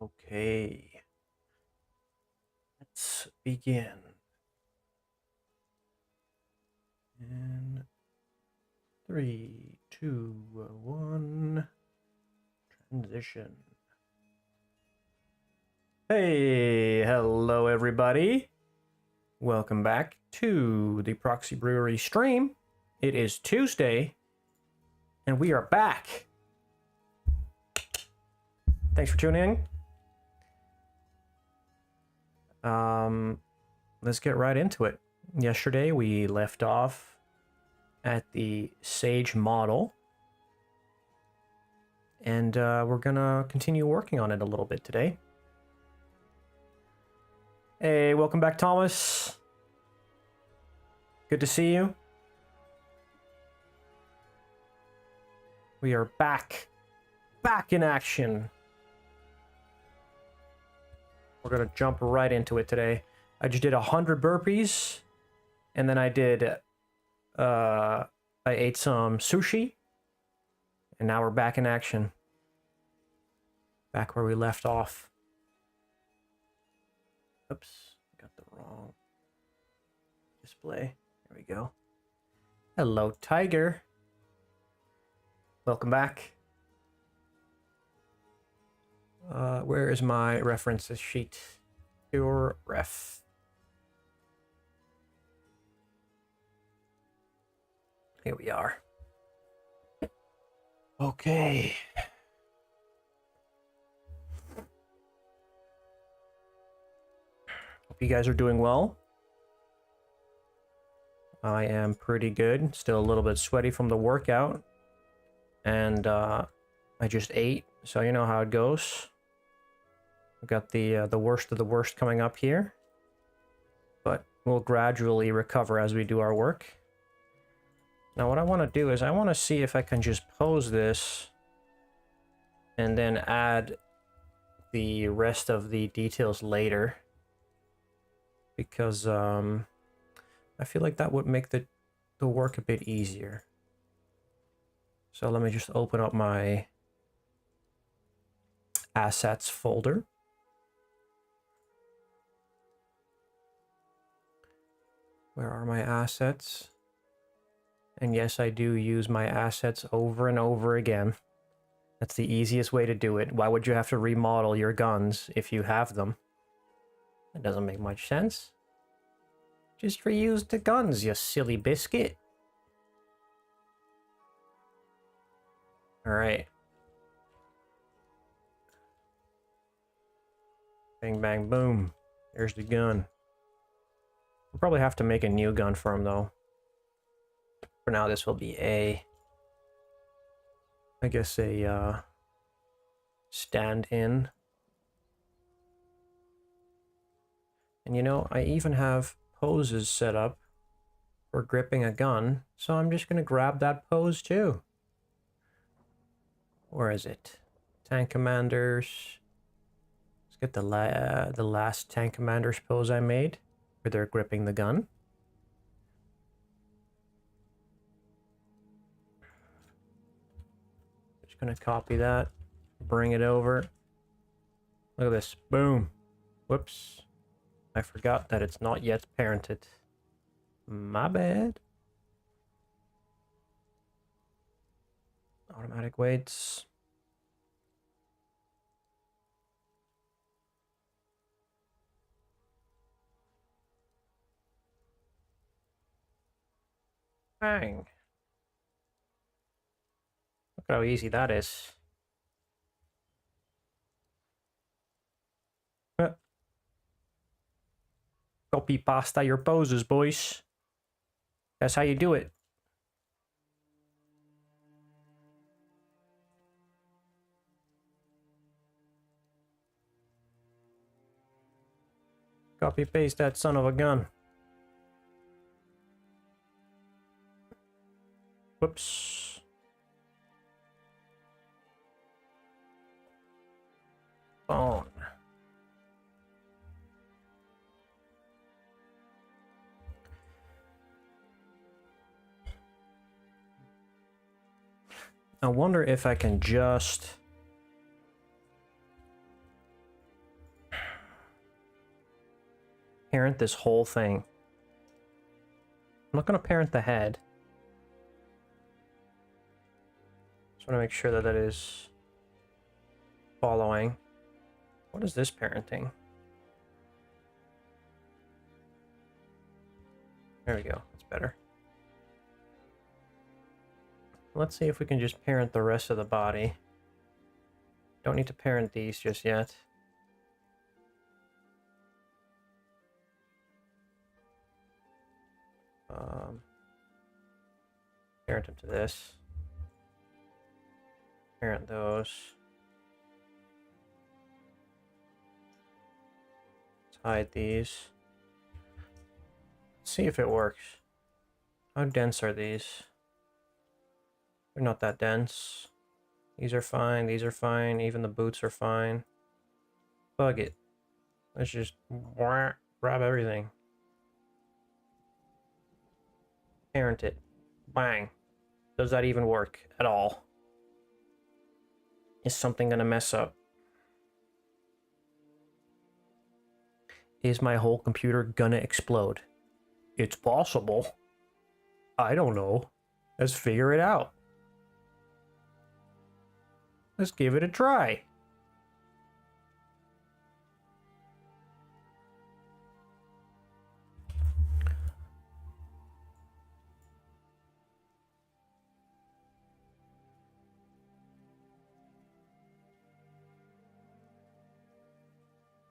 Okay, let's begin. In 3, 2, 1, transition. Hey, hello everybody. Welcome back to the Proxy Brewery stream. It is Tuesday, and we are back. Thanks for tuning in. Let's get right into it. Yesterday we left off at the Sage model, and we're gonna continue working on it a little bit today. Hey, welcome back, Thomas. Good to see you. We are back in action. We're gonna jump right into it today. I just did 100 burpees, and then I ate some sushi, and now we're back in action. Back where we left off. Oops, got the wrong display. There we go. Hello, Tiger. Welcome back. Where is my references sheet? Pure ref. Here we are. Okay. Hope you guys are doing well. I am pretty good. Still a little bit sweaty from the workout. And I just ate, so you know how it goes. We've got the worst of the worst coming up here. But we'll gradually recover as we do our work. Now what I want to do is I want to see if I can just pose this and then add the rest of the details later. Because I feel like that would make the work a bit easier. So let me just open up my assets folder. Where are my assets? And yes, I do use my assets over and over again. That's the easiest way to do it. Why would you have to remodel your guns if you have them? That doesn't make much sense. Just reuse the guns, you silly biscuit. Alright. Bang, bang, boom. There's the gun. We'll probably have to make a new gun for him, though. For now, this will be I guess a stand-in. And you know, I even have poses set up for gripping a gun, so I'm just going to grab that pose too. Where is it? Tank Commanders. Let's get the last Tank Commanders pose I made, where they're gripping the gun. Just gonna copy that, bring it over. Look at this, boom. Whoops. I forgot that it's not yet parented. My bad. Automatic weights. Bang. Look how easy that is. Copy pasta your poses, boys. That's how you do it. Copy paste that son of a gun. Whoops. Phone. I wonder if I can just parent this whole thing. I'm not going to parent the head. Just want to make sure that that is following. What is this parenting? There we go. That's better. Let's see if we can just parent the rest of the body. Don't need to parent these just yet. Parent them to this. Parent those. Let's hide these. Let's see if it works. How dense are these? They're not that dense. These are fine, these are fine, even the boots are fine. Bug it. Let's just grab everything. Parent it. Bang. Does that even work at all? Is something gonna mess up? Is my whole computer gonna explode? It's possible. I don't know. Let's figure it out. Let's give it a try.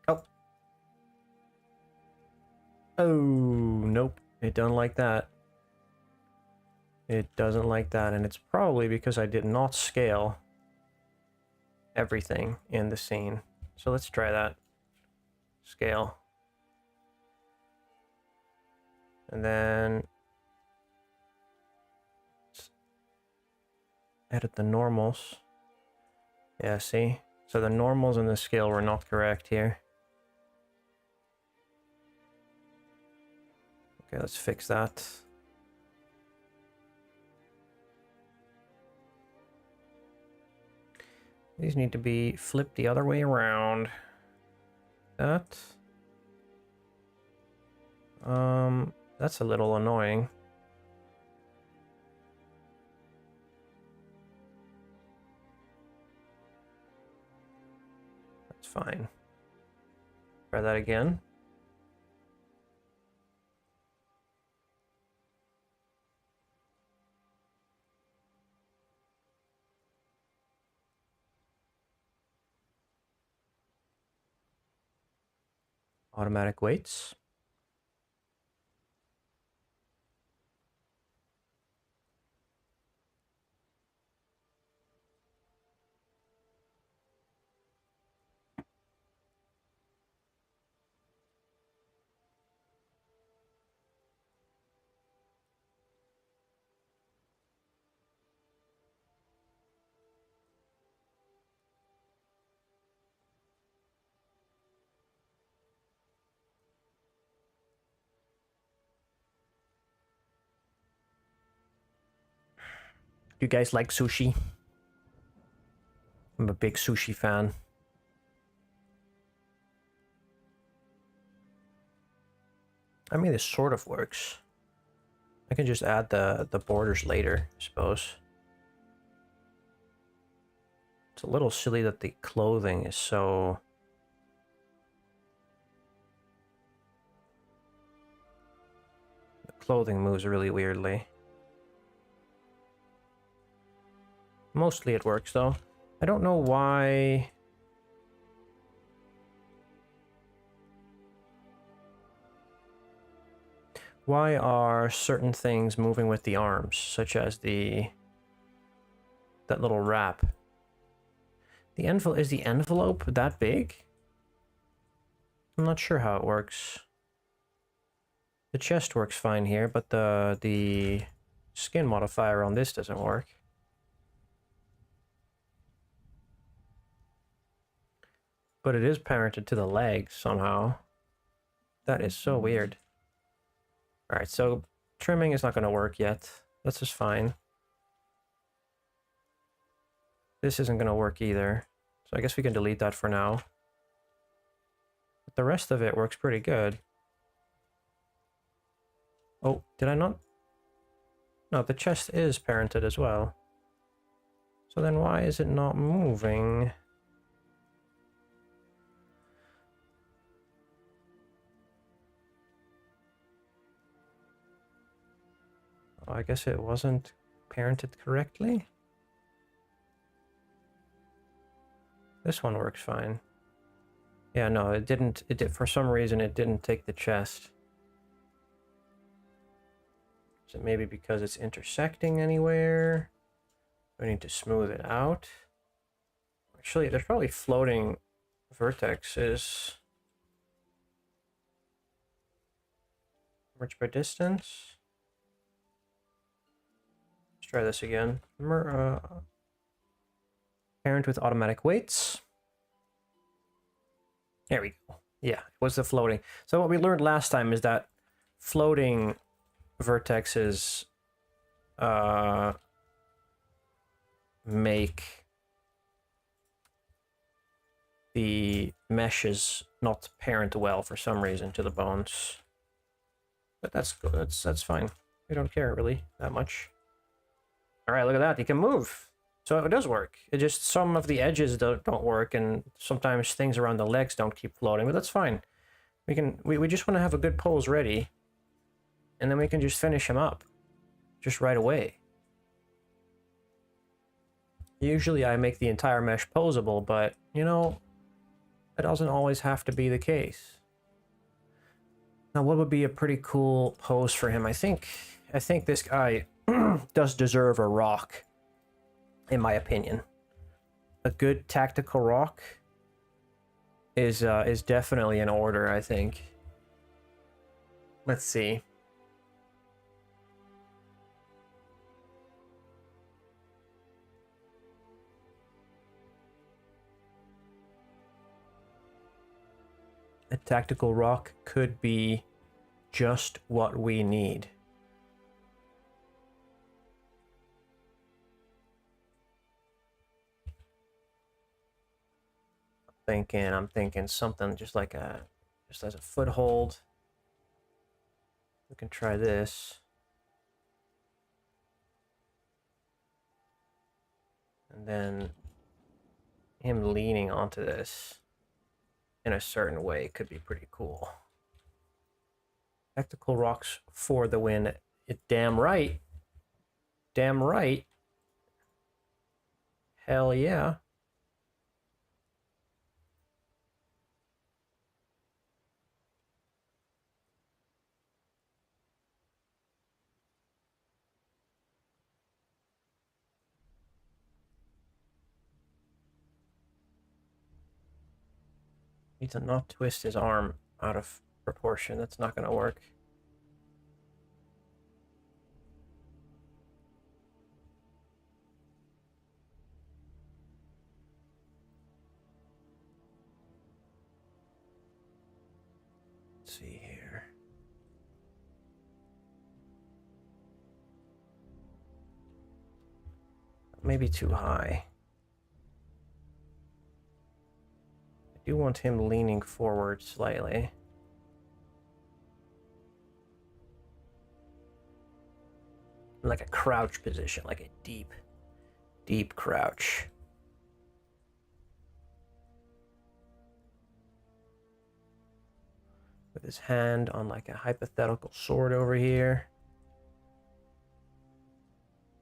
Oh. Oh, nope. It doesn't like that. It doesn't like that, and it's probably because I did not scale everything in the scene. So let's try that. Scale. And then edit the normals. Yeah, see? So the normals and the scale were not correct here. Okay, let's fix that. These need to be flipped the other way around. That. That's a little annoying. That's fine. Try that again. Automatic weights. Do you guys like sushi? I'm a big sushi fan. I mean, this sort of works. I can just add the borders later, I suppose. It's a little silly that the clothing is so... The clothing moves really weirdly. Mostly it works, though. I don't know why... Why are certain things moving with the arms, such as that little wrap? The envelope, is the envelope that big? I'm not sure how it works. The chest works fine here, but the skin modifier on this doesn't work. But it is parented to the legs somehow. That is so weird. Alright, so trimming is not going to work yet. That's just fine. This isn't going to work either. So I guess we can delete that for now. But the rest of it works pretty good. Oh, did I not? No, the chest is parented as well. So then why is it not moving? Oh, I guess it wasn't parented correctly. This one works fine. Yeah, no, it didn't. It did, for some reason, it didn't take the chest. Is it maybe because it's intersecting anywhere? We need to smooth it out. Actually, there's probably floating vertexes. Merge by distance. Let's try this again. Parent with automatic weights. There we go. Yeah, it was the floating. So what we learned last time is that floating vertexes make the meshes not parent well for some reason to the bones. But that's good. That's fine. We don't care really that much. All right, look at that. You can move. So it does work. It just some of the edges don't work, and sometimes things around the legs don't keep floating, but that's fine. We just want to have a good pose ready, and then we can just finish him up just right away. Usually I make the entire mesh posable, but you know, that doesn't always have to be the case. Now, what would be a pretty cool pose for him? I think this guy does deserve a rock. In my opinion, a good tactical rock is definitely in order, I think. Let's see. A tactical rock could be just what we need. I'm thinking something just like just as a foothold. We can try this. And then him leaning onto this in a certain way could be pretty cool. Tactical rocks for the win. Damn right. Damn right. Hell yeah. Need to not twist his arm out of proportion. That's not going to work. Let's see here. Maybe too high. I do want him leaning forward slightly. Like a crouch position, like a deep, deep crouch. With his hand on like a hypothetical sword over here.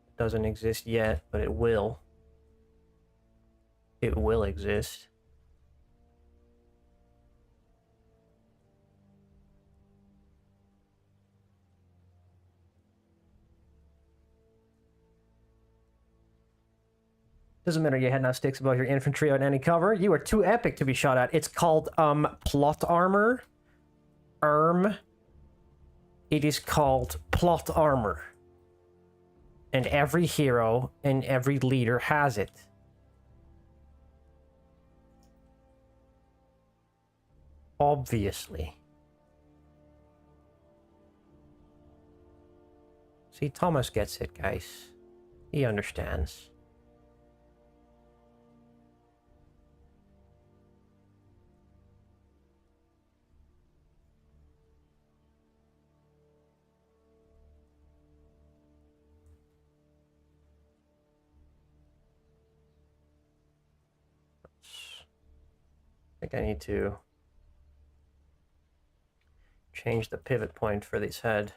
It doesn't exist yet, but it will. It will exist. Doesn't matter, you had no sticks above your infantry on any cover. You are too epic to be shot at. It's called, plot armor. It is called plot armor. And every hero and every leader has it. Obviously. See, Thomas gets it, guys. He understands. think I need to change the pivot point for this head.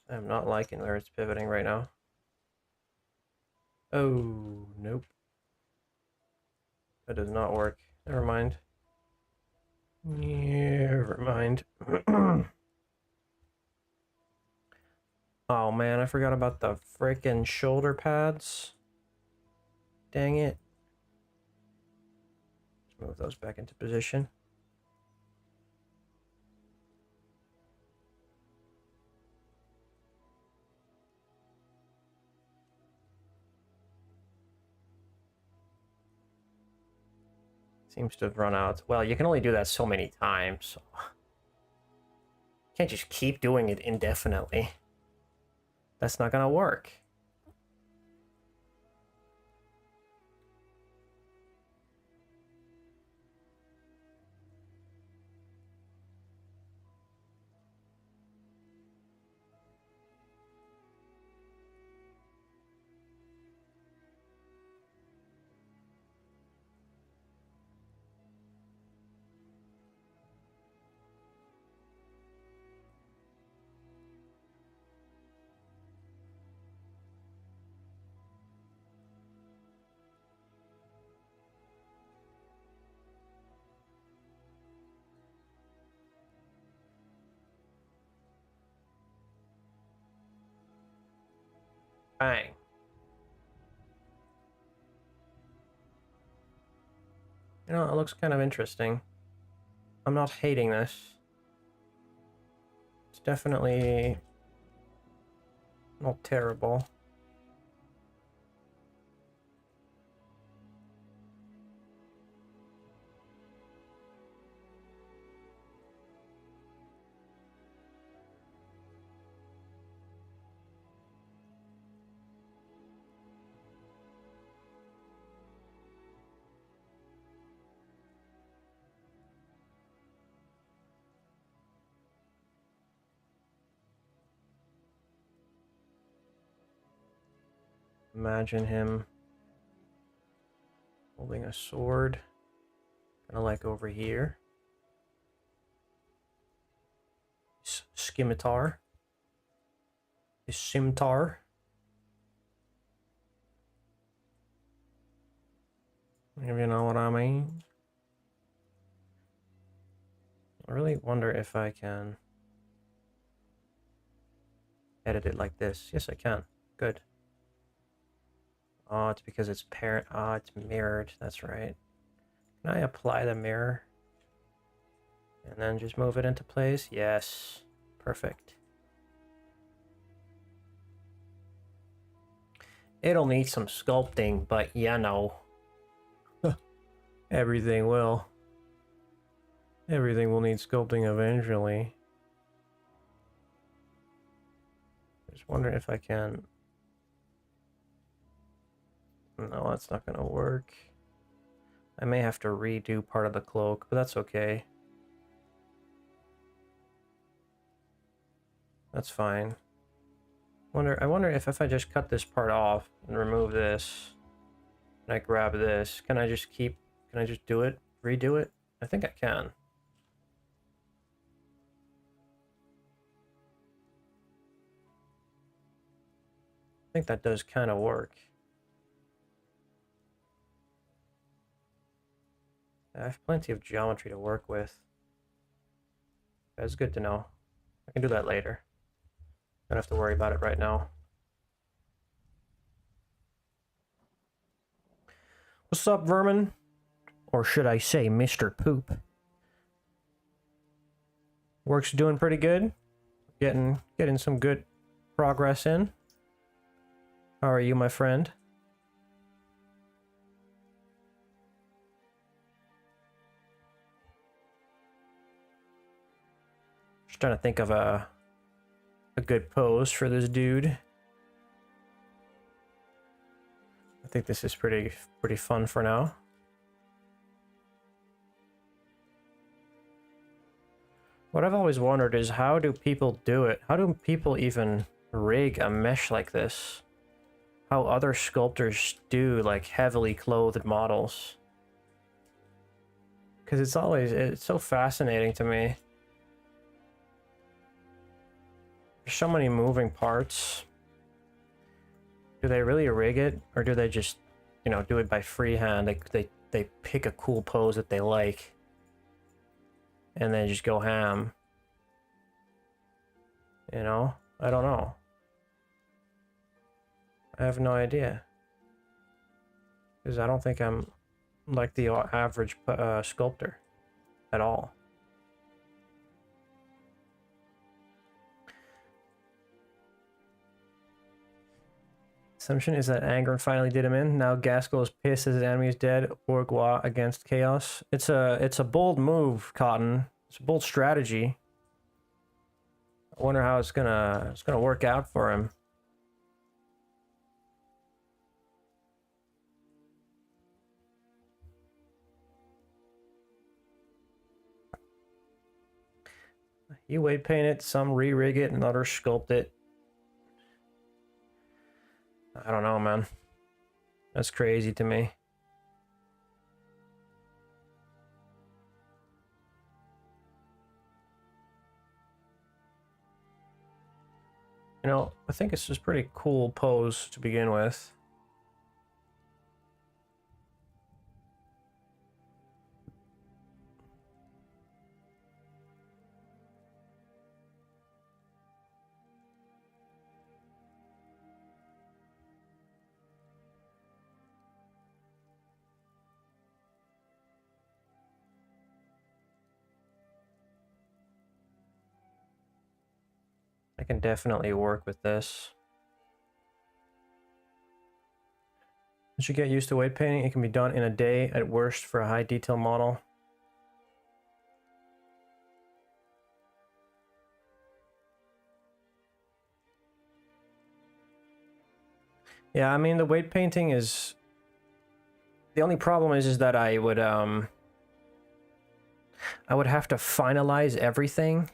I'm not liking where it's pivoting right now. Oh, nope. That does not work. Never mind. Never mind. Oh man, I forgot about the frickin' shoulder pads. Dang it. Let's move those back into position. Seems to have run out. Well, you can only do that so many times. So. Can't just keep doing it indefinitely. That's not gonna work. Bang. You know, it looks kind of interesting. I'm not hating this. It's definitely not terrible. Imagine him holding a sword, kind of like over here. Scimitar. His scimitar. If you know what I mean. I really wonder if I can edit it like this. Yes, I can. Good. Oh, it's because it's parent. Oh, it's mirrored. That's right. Can I apply the mirror? And then just move it into place? Yes. Perfect. It'll need some sculpting, but you know. Everything will. Everything will need sculpting eventually. Just wondering if I can... No, that's not gonna work. I may have to redo part of the cloak, but that's okay. That's fine. I wonder if I just cut this part off and remove this, and I grab this, can I just do it? Redo it? I think I can. I think that does kind of work. I have plenty of geometry to work with. That's good to know. I can do that later. Don't have to worry about it right now. What's up, Vermin? Or should I say Mr. Poop? Work's doing pretty good. Getting some good progress in. How are you, my friend? Just trying to think of a good pose for this dude. I think this is pretty fun for now. What I've always wondered is, how do people do it? How do people even rig a mesh like this? how other sculptors do like heavily clothed models. Because it's so fascinating to me. There's so many moving parts. Do they really rig it, or do they just, you know, do it by freehand? They pick a cool pose that they like, and then just go ham. You know, I don't know. I have no idea, because I don't think I'm like the average sculptor at all. Assumption is that Angron finally did him in. Now Gaskell is pissed as his enemy is dead. Bourgeois against Chaos. It's a bold move, Cotton. It's a bold strategy. I wonder how it's gonna work out for him. You weight paint it, some re-rig it, and others sculpt it. I don't know, man. That's crazy to me. You know, I think it's just pretty cool pose to begin with. I can definitely work with this. Once you get used to weight painting, it can be done in a day at worst for a high detail model. Yeah, I mean, the weight painting is... The only problem is that I would have to finalize everything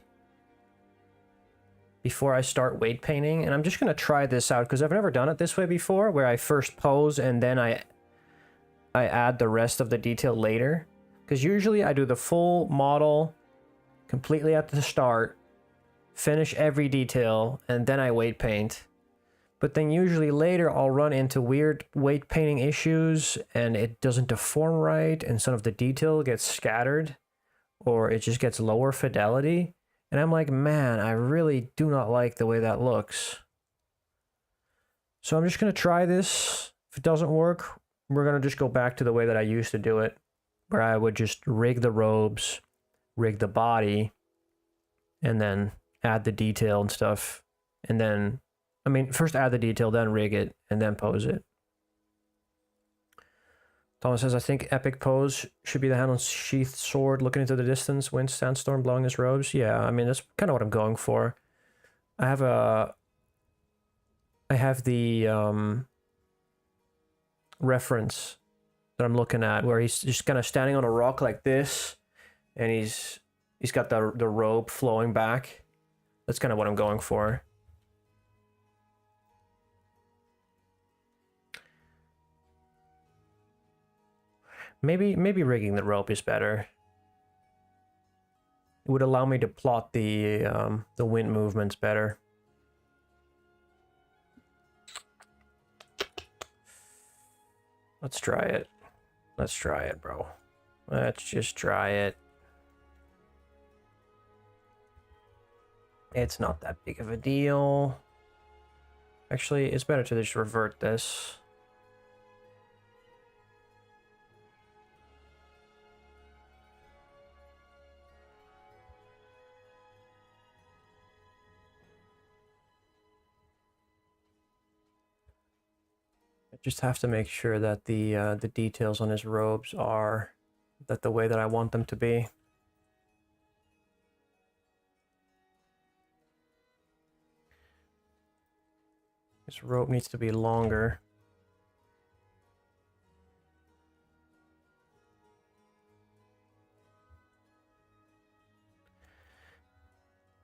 before I start weight painting, and I'm just gonna try this out because I've never done it this way before, where I first pose and then I add the rest of the detail later. Because usually I do the full model completely at the start, finish every detail, and then I weight paint. But then usually later I'll run into weird weight painting issues and it doesn't deform right, and some of the detail gets scattered, or it just gets lower fidelity. And I'm like, man, I really do not like the way that looks. So I'm just going to try this. If it doesn't work, we're going to just go back to the way that I used to do it, where I would just rig the robes, rig the body, and then add the detail and stuff. And then, I mean, first add the detail, then rig it, and then pose it. Thomas says, I think epic pose should be the hand on sheathed sword, looking into the distance, wind, sandstorm, blowing his robes. Yeah, I mean, that's kind of what I'm going for. I have the reference that I'm looking at where he's just kind of standing on a rock like this, and he's got the robe flowing back. That's kind of what I'm going for. Maybe rigging the rope is better. It would allow me to plot the wind movements better. Let's try it. Let's try it, bro. Let's just try it. It's not that big of a deal. Actually, it's better to just revert this. Just have to make sure that the details on his robes are the way that I want them to be. His robe needs to be longer.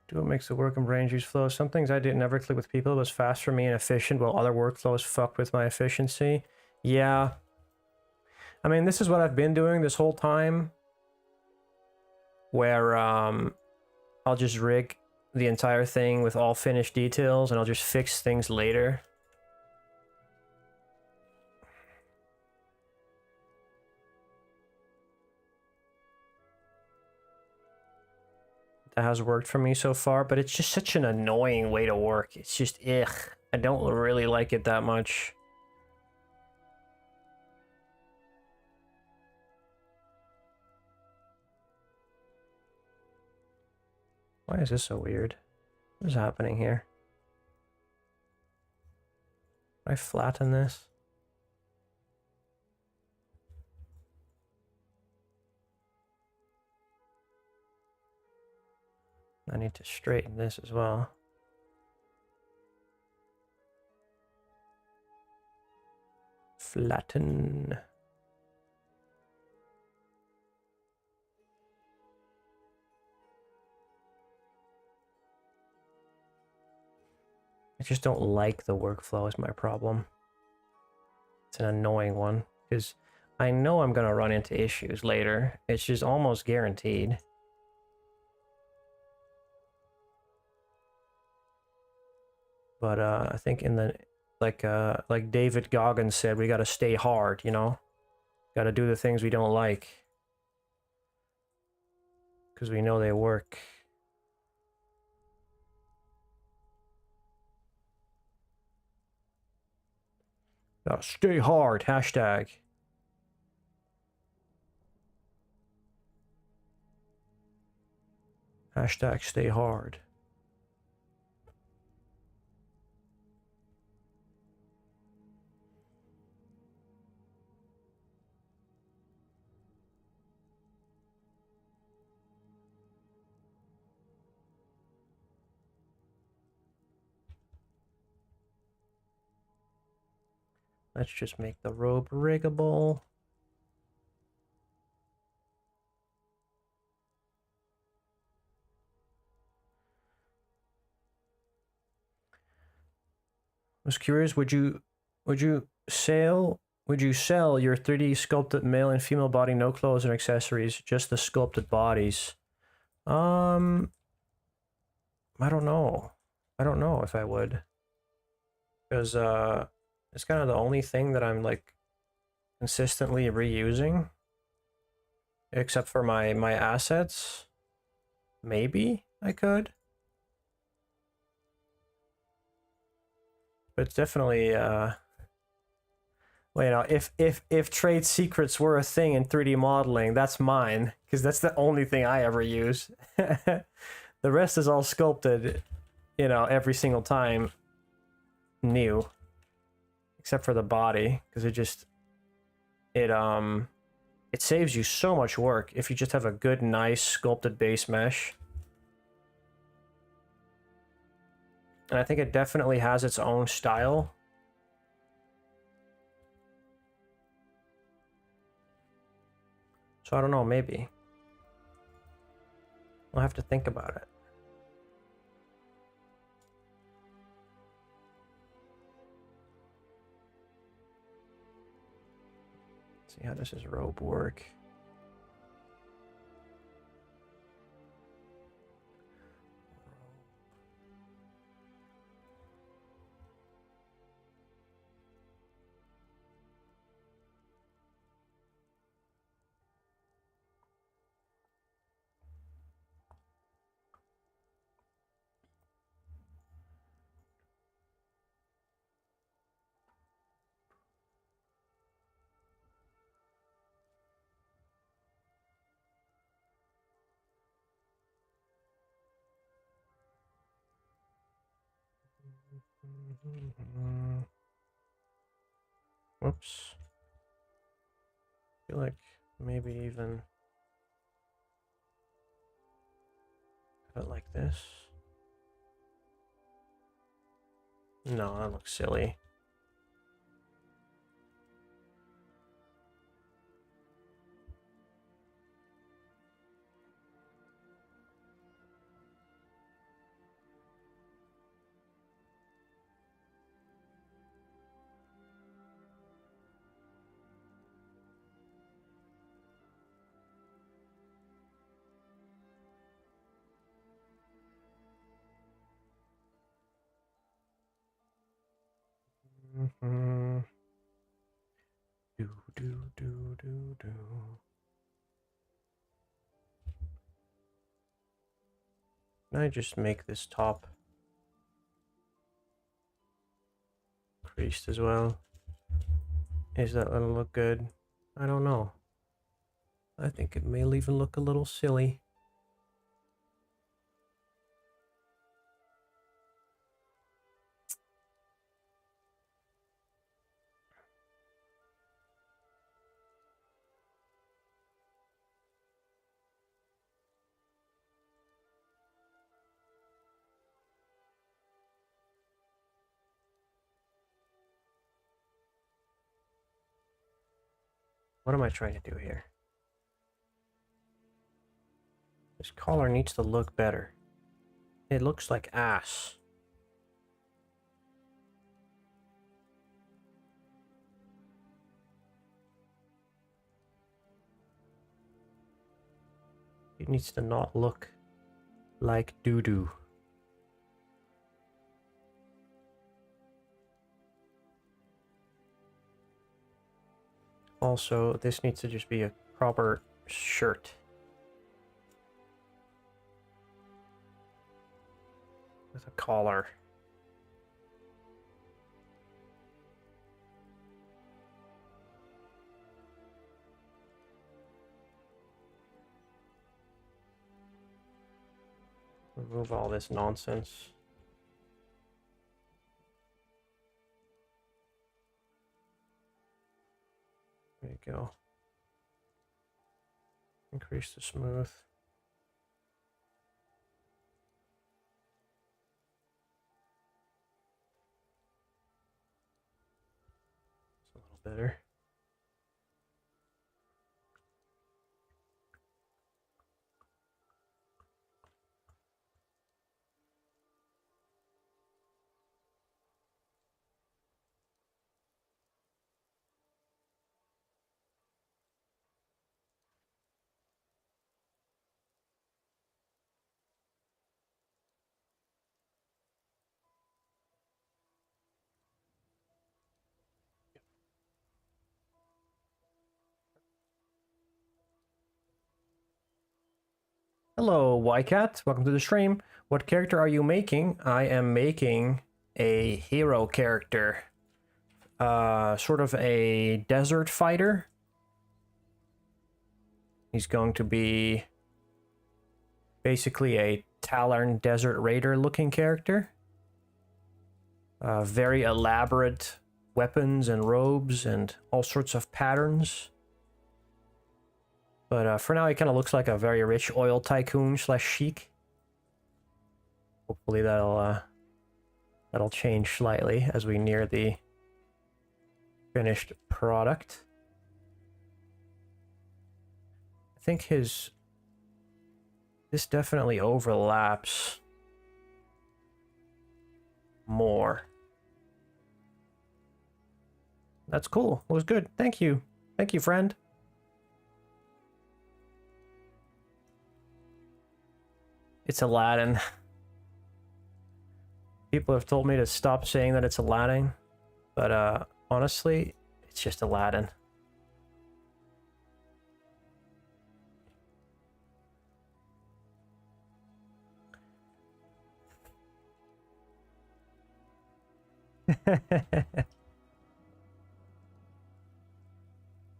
Do what makes the work and brain juice flow. Some things I didn't ever click with people. It was fast for me and efficient, while other workflows fucked with my efficiency. Yeah. I mean, this is what I've been doing this whole time, where I'll just rig the entire thing with all finished details and I'll just fix things later. That has worked for me so far, but it's just such an annoying way to work. It's just, ugh. I don't really like it that much. Why is this so weird? What is happening here? Can I flatten this? I need to straighten this as well. Flatten. I just don't like the workflow is my problem. It's an annoying one because I know I'm going to run into issues later. It's just almost guaranteed. But I think in the like David Goggins said, we got to stay hard, you know? Got to do the things we don't like because we know they work. Stay hard, hashtag. Hashtag stay hard. Let's just make the robe riggable. I was curious, would you sell your 3D sculpted male and female body, no clothes and accessories, just the sculpted bodies? I don't know. I don't know if I would. Because it's kind of the only thing that I'm like consistently reusing. Except for my assets. Maybe I could. But it's definitely well, you know, if trade secrets were a thing in 3D modeling, that's mine, because that's the only thing I ever use. The rest is all sculpted, you know, every single time new. Except for the body, because it saves you so much work if you just have a good, nice sculpted base mesh. And I think it definitely has its own style. So I don't know, maybe. I'll have to think about it. Let's see how does this rope work. Whoops. I feel like maybe even have it like this. No, that looks silly. do, do, do, do, do. Can I just make this top creased as well? Is that gonna look good? I don't know. I think it may even look a little silly. What am I trying to do here? This collar needs to look better. It looks like ass. It needs to not look like doo-doo. Also, this needs to just be a proper shirt. With a collar. Remove all this nonsense. There you go. Increase the smooth. It's a little better. Hello, YCat. Welcome to the stream. What character are you making? I am making a hero character. Sort of a desert fighter. He's going to be basically a Talon Desert Raider looking character. Very elaborate weapons and robes and all sorts of patterns. But for now, he kind of looks like a very rich oil tycoon slash sheik. Hopefully that'll change slightly as we near the finished product. I think this definitely overlaps more. That's cool. It was good. Thank you. Thank you, friend. It's Aladdin. People have told me to stop saying that it's Aladdin, but honestly, it's just Aladdin.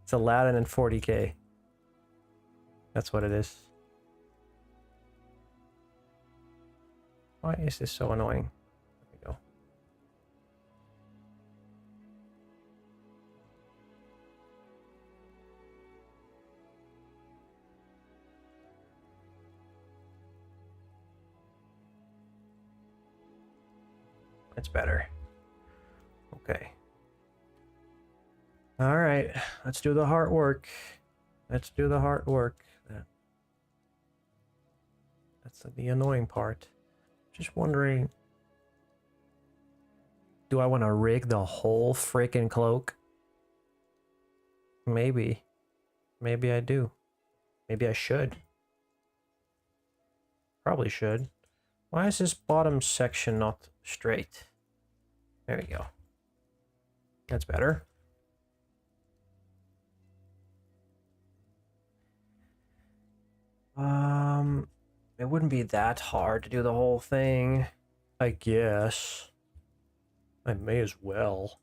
It's Aladdin in 40K. That's what it is. Why is this so annoying? There we go. That's better. Okay. All right, let's do the hard work. Let's do the hard work. That's the annoying part. Just wondering, do I want to rig the whole freaking cloak? Maybe. Maybe I do. Maybe I should. Probably should. Why is this bottom section not straight? There we go. That's better. It wouldn't be that hard to do the whole thing, I guess. I may as well.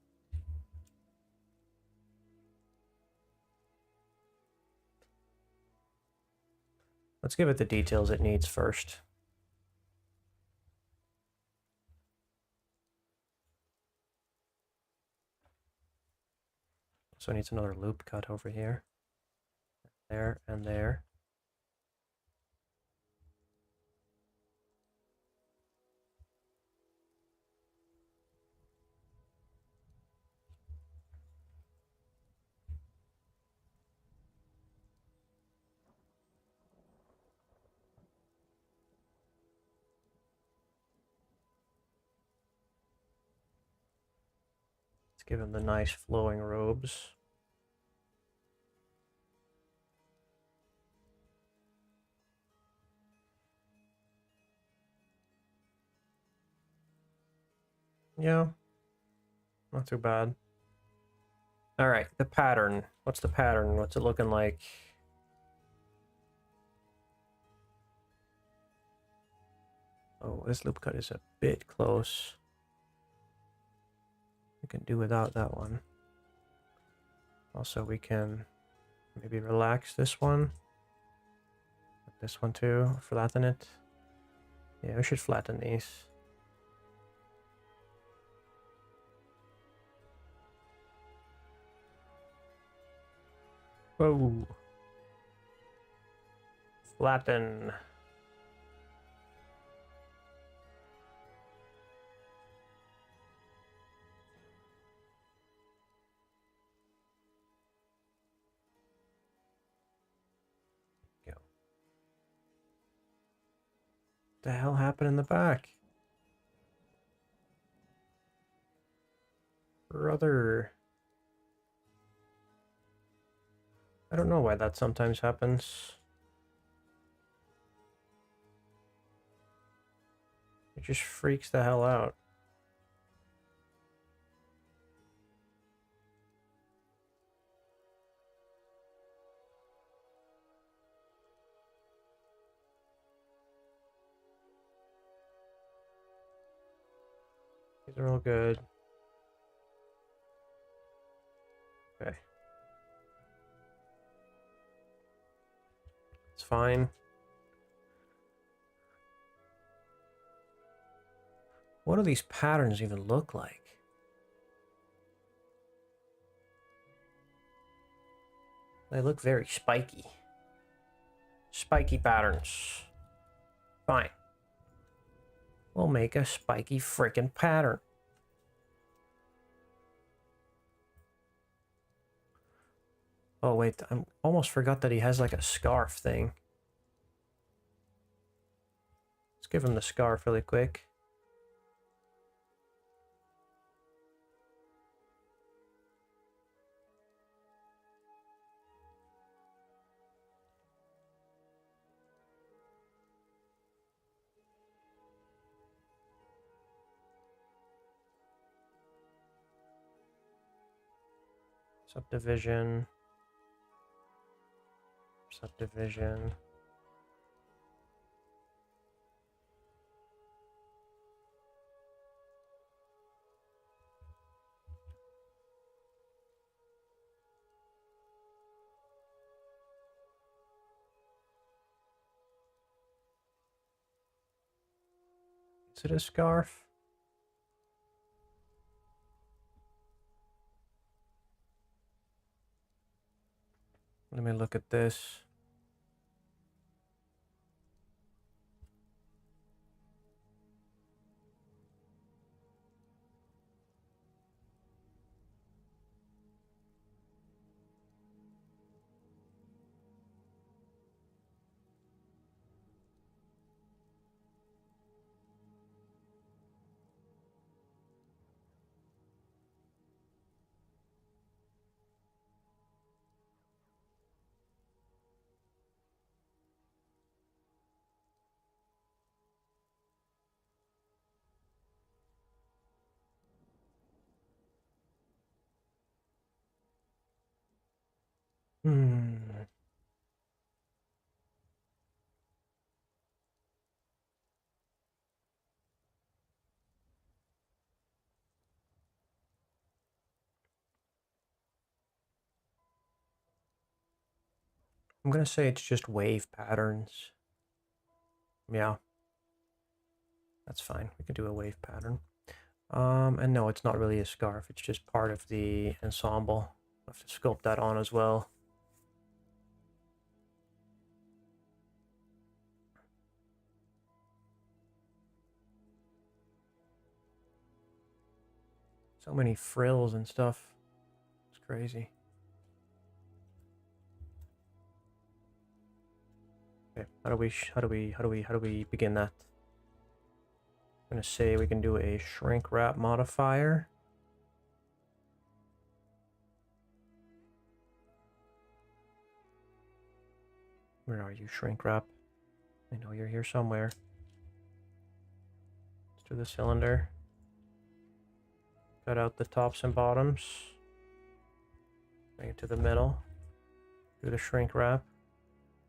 Let's give it the details it needs first. So it needs another loop cut over here. There and there. Let's give him the nice flowing robes. Yeah, not too bad. All right, the pattern. What's the pattern? What's it looking like? Oh, this loop cut is a bit close. We can do without that one. Also, we can maybe relax this one. This one too, flatten it. Yeah, we should flatten these. Whoa. Flatten. Go. What the hell happened in the back? Brother. I don't know why that sometimes happens. It just freaks the hell out. These are all good. Okay. It's fine. What do these patterns even look like? They look very spiky. Spiky patterns. Fine. We'll make a spiky frickin' pattern. Oh wait, I almost forgot that he has like a scarf thing. Let's give him the scarf really quick. Subdivision. Subdivision. Is it a scarf? Let me look at this. Hmm. I'm gonna say it's just wave patterns. Yeah. That's fine. We can do a wave pattern. And no, it's not really a scarf. It's just part of the ensemble. I have to sculpt that on as well. So many frills and stuff. It's crazy. Okay, how do we begin that? I'm gonna say we can do a shrink wrap modifier. Where are you, shrink wrap? I know you're here somewhere. Let's do the cylinder. Cut out the tops and bottoms. Bring it to the middle. Do the shrink wrap.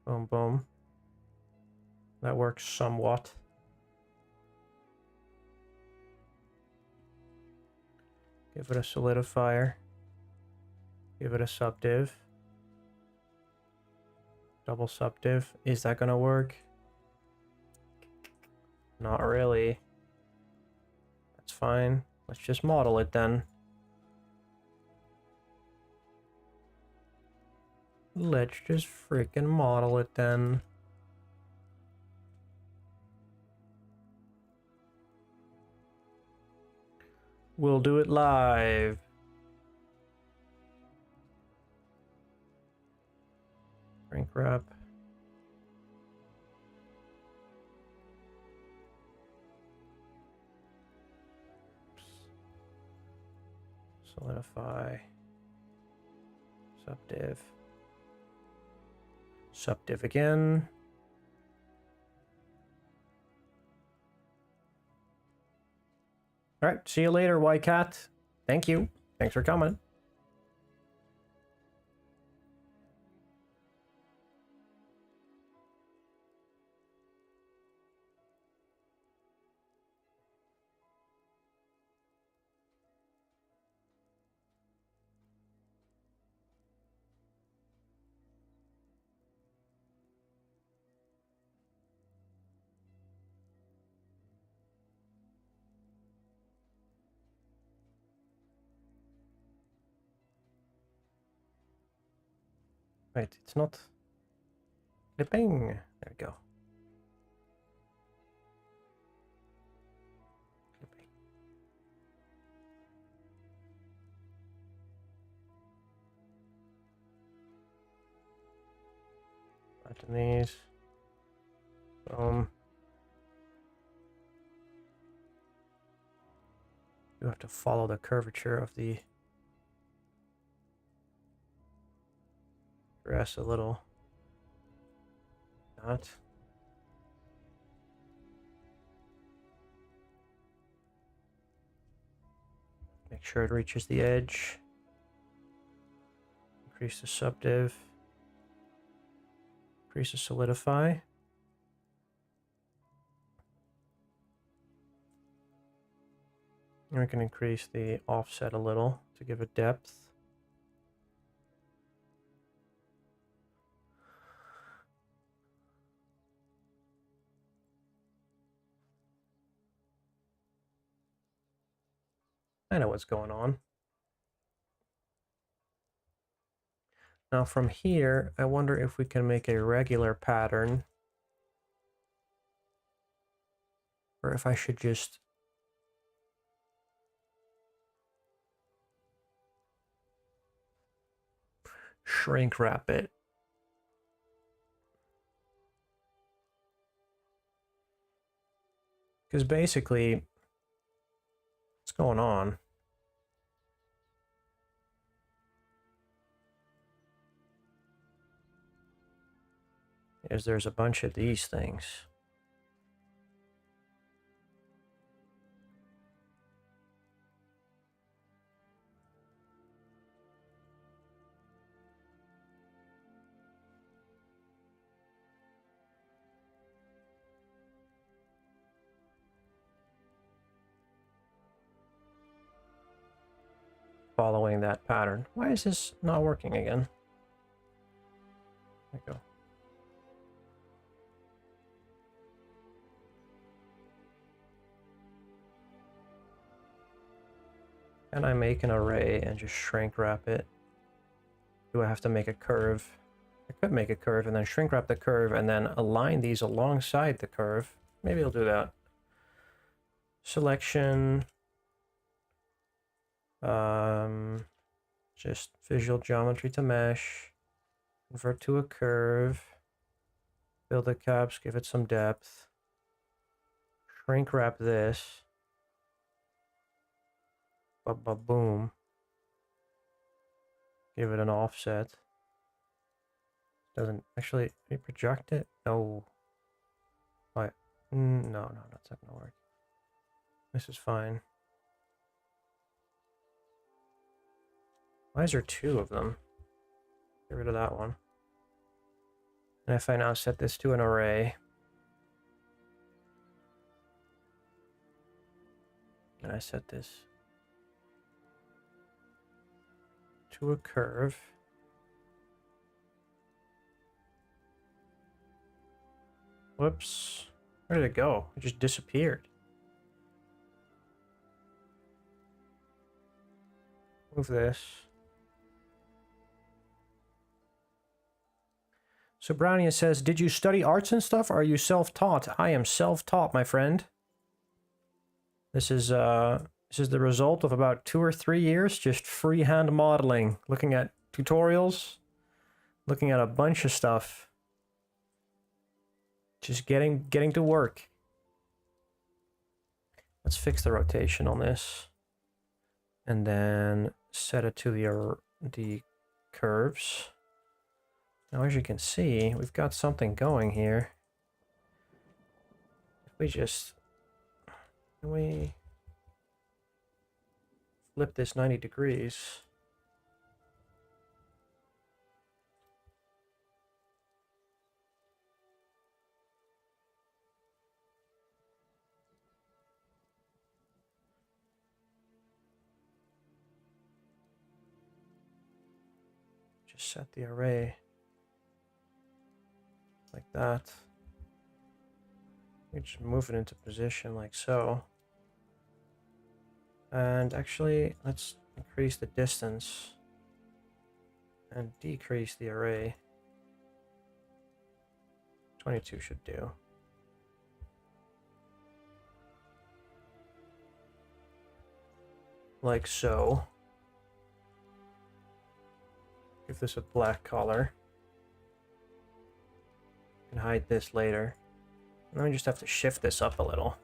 Boom, boom. That works somewhat. Give it a solidifier. Give it a subdiv. Double subdiv. Is that gonna work? Not really. That's fine. Let's just model it then. Let's just freaking model it then. We'll do it live. Shrink wrap. Solidify. Subdiv. Subdiv again. All right, see you later, White Cat. Thank you. Thanks for coming. Wait, it's not clipping. There we go. Clipping. Flatten these. Boom. You have to follow the curvature of the dress a little. Not. Make sure it reaches the edge. Increase the subdiv. Increase the solidify. And we can increase the offset a little to give it depth. I know what's going on. Now from here, I wonder if we can make a regular pattern, or if I should just shrink wrap it. Because basically, what's going on? Is there's a bunch of these things. Following that pattern. Why is this not working again? There we go. Can I make an array and just shrink wrap it? Do I have to make a curve? I could make a curve and then shrink wrap the curve and then align these alongside the curve. Maybe I'll do that. Selection. Just visual geometry to mesh. Convert to a curve. Fill the caps, give it some depth. Shrink wrap this. Ba-ba-boom. Give it an offset. Doesn't actually project it? No. What? No, that's not gonna work. This is fine. Why is there two of them? Get rid of that one. And if I now set this to an array, and I set this to a curve, whoops, where did it go? It just disappeared. Move this. So Brownie says, did you study arts and stuff, or are you self-taught? I am self-taught, my friend. This is the result of about 2 or 3 years just freehand modeling, looking at tutorials, looking at a bunch of stuff. Just getting to work. Let's fix the rotation on this. And then set it to the curves. Now, as you can see, we've got something going here. If we just... Can we flip this 90 degrees? Just set the array like that. We just move it into position like so. And actually, let's increase the distance and decrease the array. 22 should do. Like so. Give this a black color. Can hide this later. And then we just have to shift this up a little,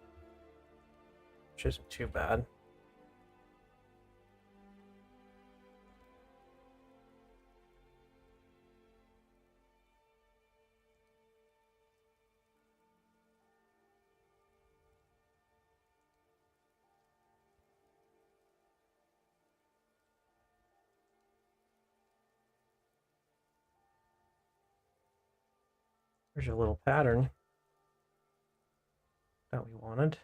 which isn't too bad. There's a little pattern that we wanted.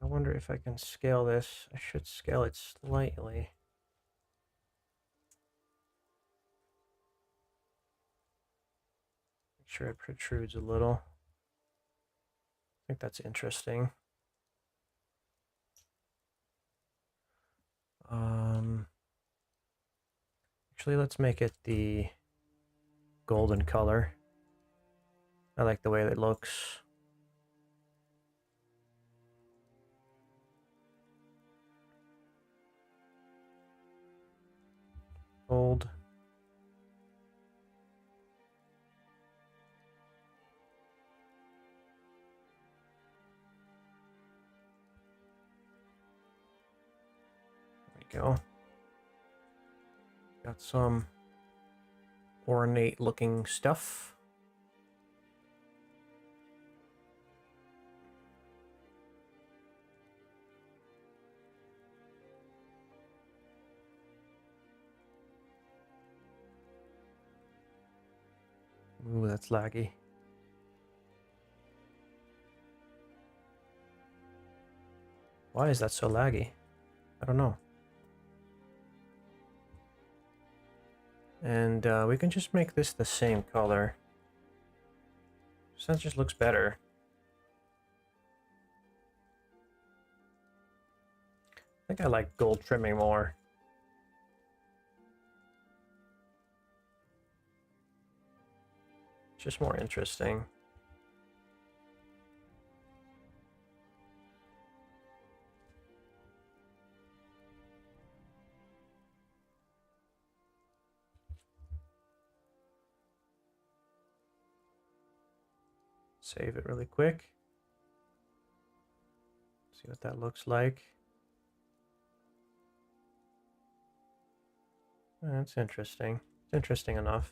I wonder if I can scale this. I should scale it slightly. Make sure it protrudes a little. I think that's interesting. Actually, let's make it the golden color. I like the way it looks. Gold. There we go. Got some ornate looking stuff. Ooh, that's laggy. Why is that so laggy? I don't know. And we can just make this the same color. So that just looks better. think I like gold trimming more. It's just more interesting. Save it really quick. See what that looks like. That's interesting. It's interesting enough.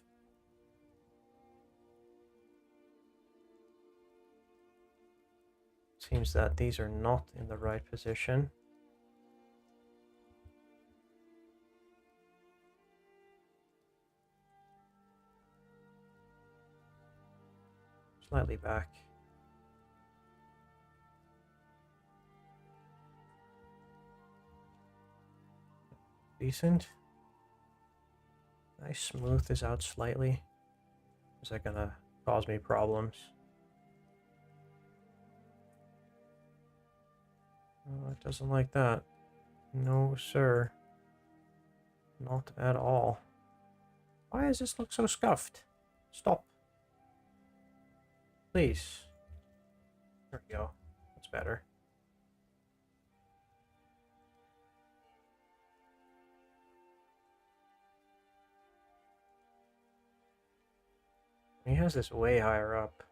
Seems that these are not in the right position. Slightly back. Decent. Nice. Smooth this out slightly. Is that gonna cause me problems? Oh, it doesn't like that. No, sir. Not at all. Why does this look so scuffed? Stop. Please. There we go. That's better. He has this way higher up.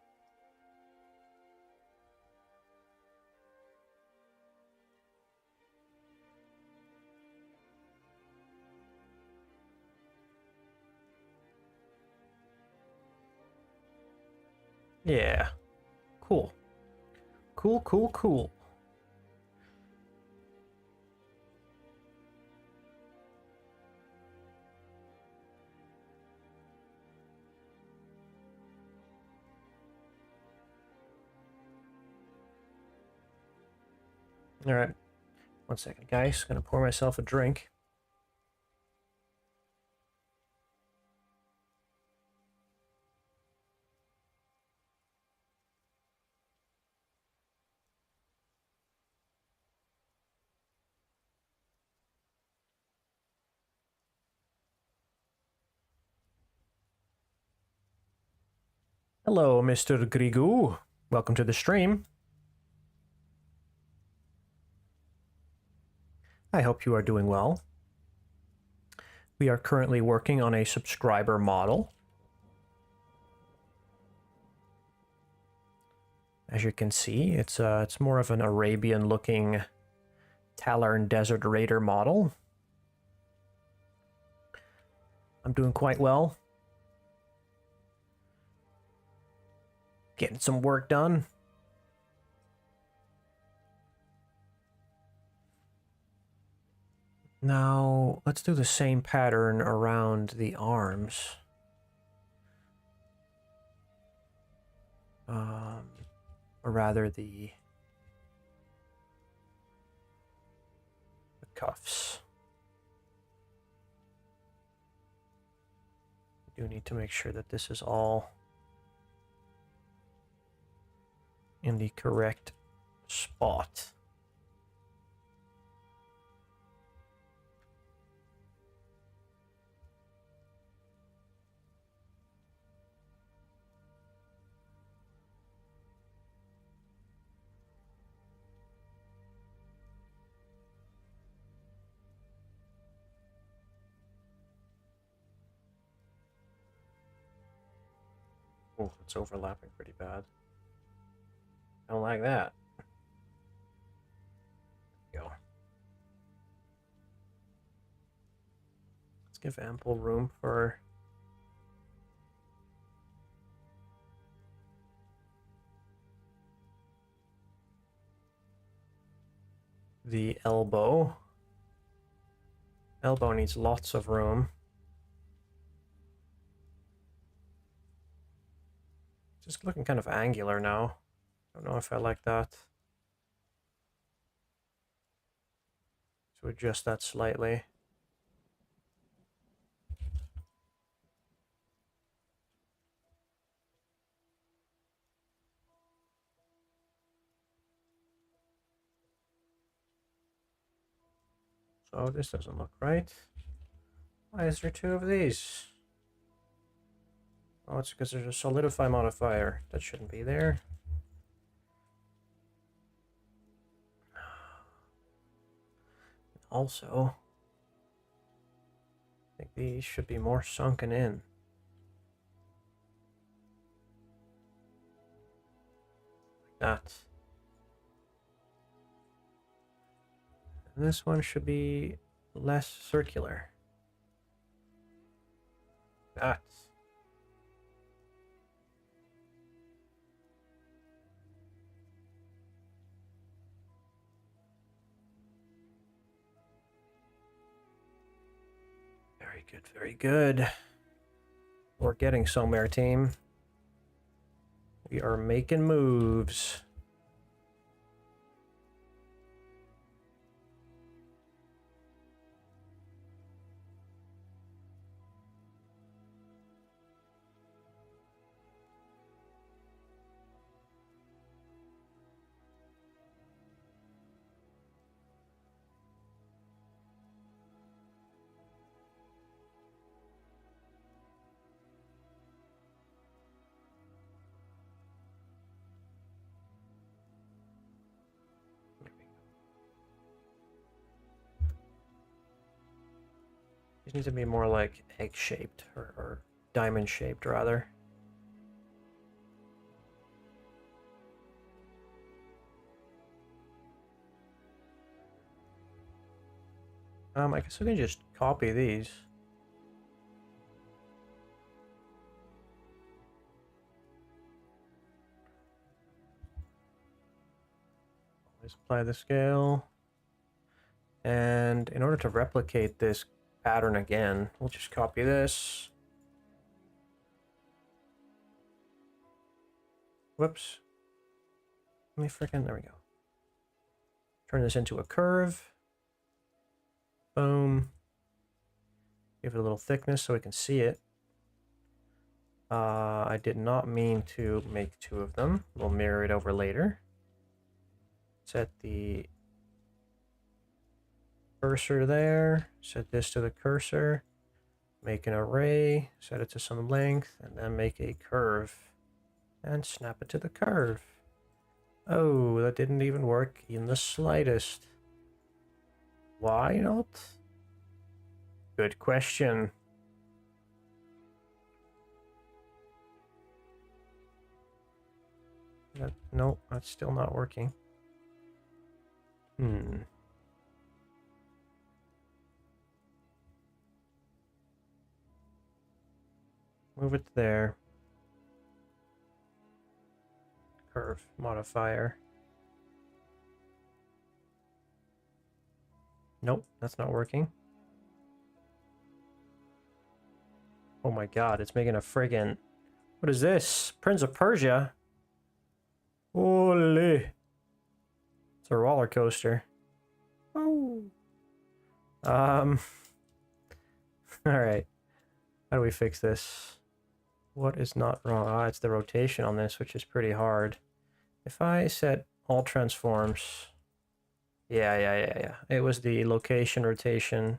Yeah. Cool. Cool, cool, cool. All right. 1 second, guys. Gonna pour myself a drink. Hello, Mr. Grigou. Welcome to the stream. I hope you are doing well. We are currently working on a subscriber model. As you can see, it's more of an Arabian-looking Tallarn Desert Raider model. I'm doing quite well. Getting some work done. Now, let's do the same pattern around the arms. Or rather the cuffs. We do need to make sure that this is all in the correct spot. Oh, it's overlapping pretty bad. I don't like that. Go. Let's give ample room for the elbow. Elbow needs lots of room. Just looking kind of angular now. Don't know if I like that. So adjust that slightly. Oh, this doesn't look right. Why is there two of these? Oh, it's because there's a solidify modifier. That shouldn't be there. Also, I think these should be more sunken in. Like that. And this one should be less circular. That. Very good, very good. We're getting somewhere, team. We are making moves. These need to be more like egg-shaped, or diamond-shaped, rather. I guess we can just copy these. Let's apply the scale. And in order to replicate this pattern again, we'll just copy this. Whoops. Let me frickin', there we go. Turn this into a curve. Boom. Give it a little thickness so we can see it. I did not mean to make two of them. We'll mirror it over later. Set the cursor there. Set this to the cursor. Make an array. Set it to some length. And then make a curve. And snap it to the curve. Oh, that didn't even work in the slightest. Why not? Good question. No, that's still not working. Move it there. Curve modifier. Nope, that's not working. Oh my god, it's making a friggin'... What is this? Prince of Persia? Holy. It's a roller coaster. Oh. Alright. How do we fix this? What is not wrong? Ah, it's the rotation on this, which is pretty hard. If I set all transforms... Yeah. It was the location rotation.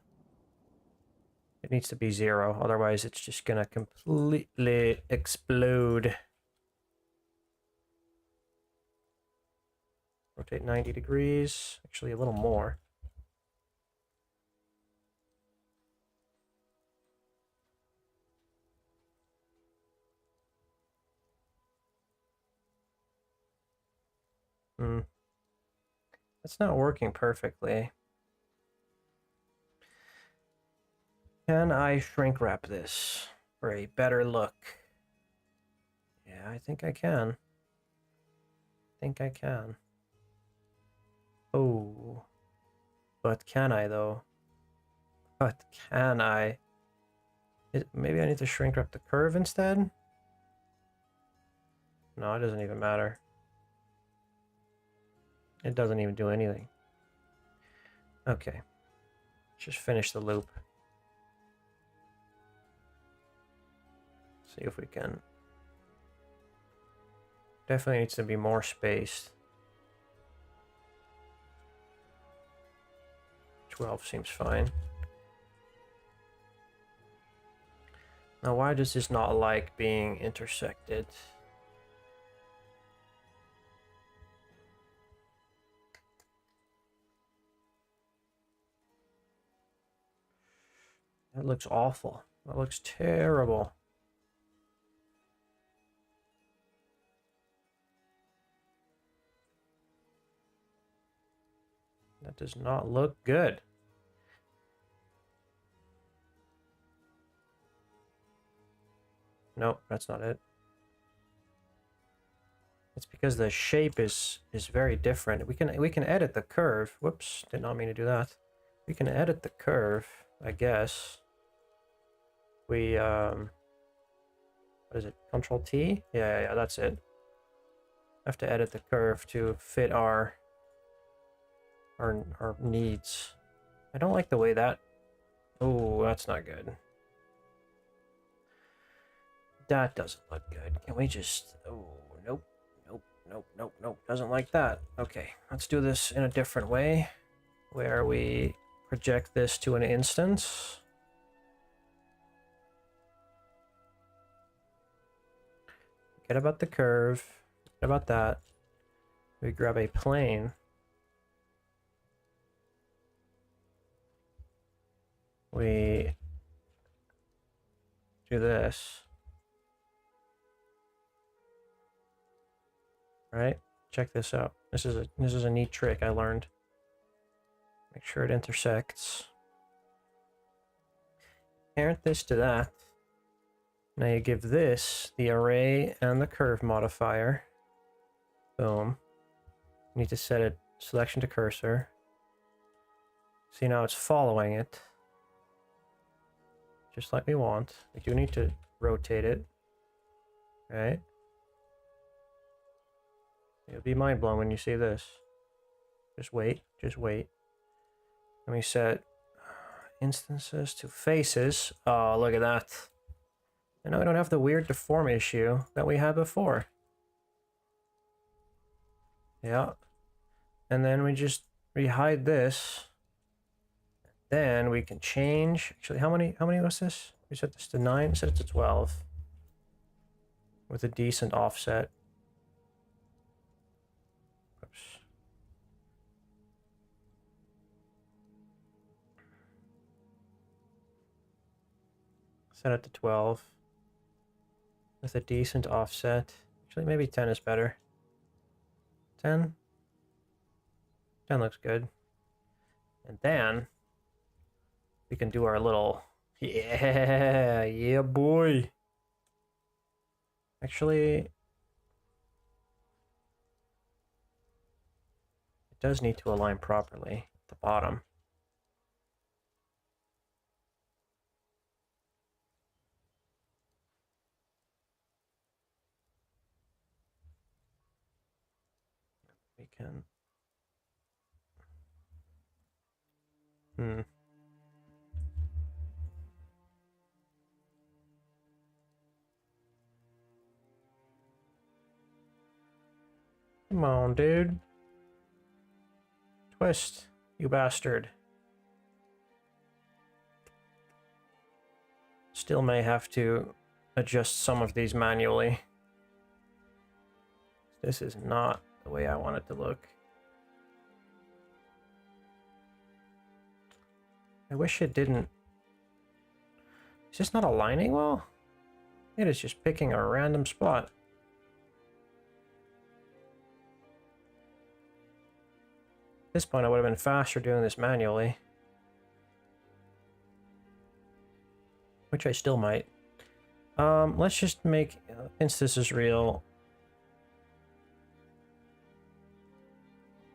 It needs to be 0, otherwise it's just gonna completely explode. Rotate 90 degrees, actually a little more. That's not working perfectly. Can I shrink wrap this for a better look? Yeah, I think I can. Oh. But can I, though? But can I? Maybe I need to shrink wrap the curve instead? No, it doesn't even matter. It doesn't even do anything. Okay. Just finish the loop. See if we can... Definitely needs to be more spaced. 12 seems fine. Now, why does this not like being intersected? That looks awful. That looks terrible. That does not look good. Nope, that's not it. It's because the shape is very different. We can edit the curve. Whoops, did not mean to do that. We can edit the curve, I guess. We what is it? Control T? Yeah, that's it. I have to edit the curve to fit our needs. I don't like the way that. Oh, that's not good. That doesn't look good. Can we just? Oh, nope. Nope. Doesn't like that. Okay, let's do this in a different way, where we project this to an instance. Forget about the curve. Forget about that. We grab a plane. We do this. Right? Check this out. This is a neat trick I learned. Make sure it intersects. Parent this to that. Now you give this the array and the curve modifier. Boom. You need to set a selection to cursor. See, now it's following it. Just like we want. We do need to rotate it. Right? You'll be mind blown when you see this. Just wait. Let me set instances to faces. Oh, look at that. And now we don't have the weird deform issue that we had before. Yeah. And then we hide this. Then we can change. Actually, how many was this? We set this to 9, set it to 12. With a decent offset. Oops. Set it to 12. With a decent offset. Actually, maybe 10 is better. 10? 10 looks good. And then we can do our little, yeah boy. Actually, it does need to align properly at the bottom. We can. Come on, dude. Twist, you bastard. Still may have to adjust some of these manually. This is not the way I want it to look. I wish it didn't. Is this not aligning well? It is just picking a random spot. At this point, I would have been faster doing this manually. Which I still might. Let's just make, since this is real,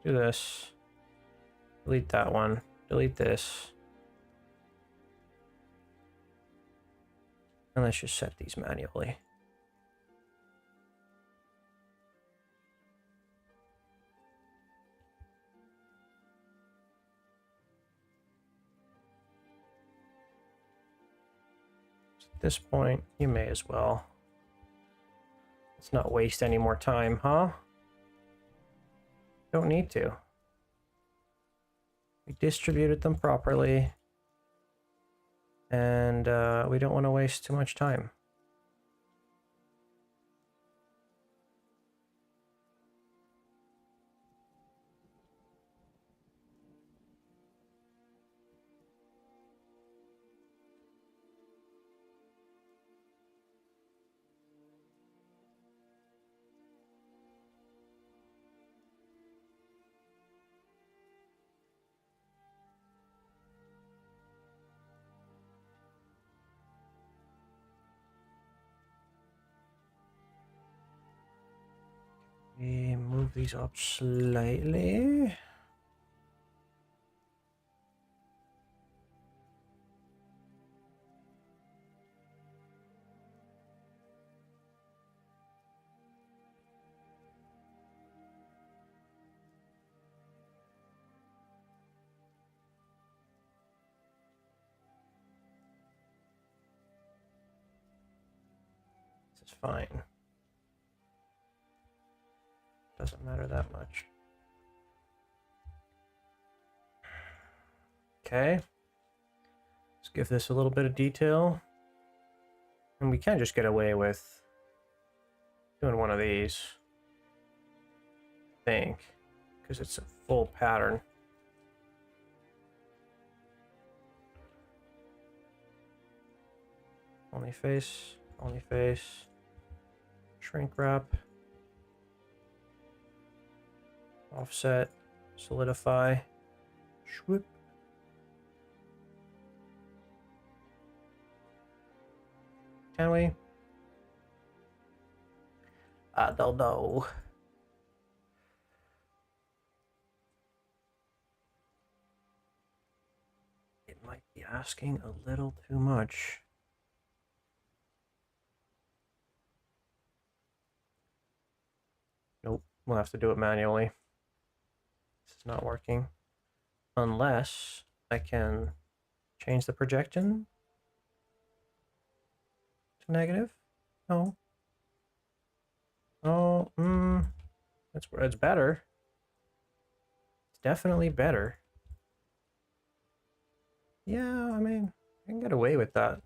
do this. Delete that one. Delete this. And let's just set these manually. At this point, you may as well. Let's not waste any more time, huh? Don't need to. We distributed them properly. And we don't want to waste too much time. We move these up slightly. This is fine. Doesn't matter that much. Okay. Let's give this a little bit of detail. And we can just get away with doing one of these, I think, because it's a full pattern. Only face, shrink wrap, offset, solidify, swoop. Can we? I don't know. It might be asking a little too much. Nope, we'll have to do it manually. This is not working. Unless I can change the projection to negative. No. Oh, it's better. It's definitely better. Yeah, I mean, I can get away with that.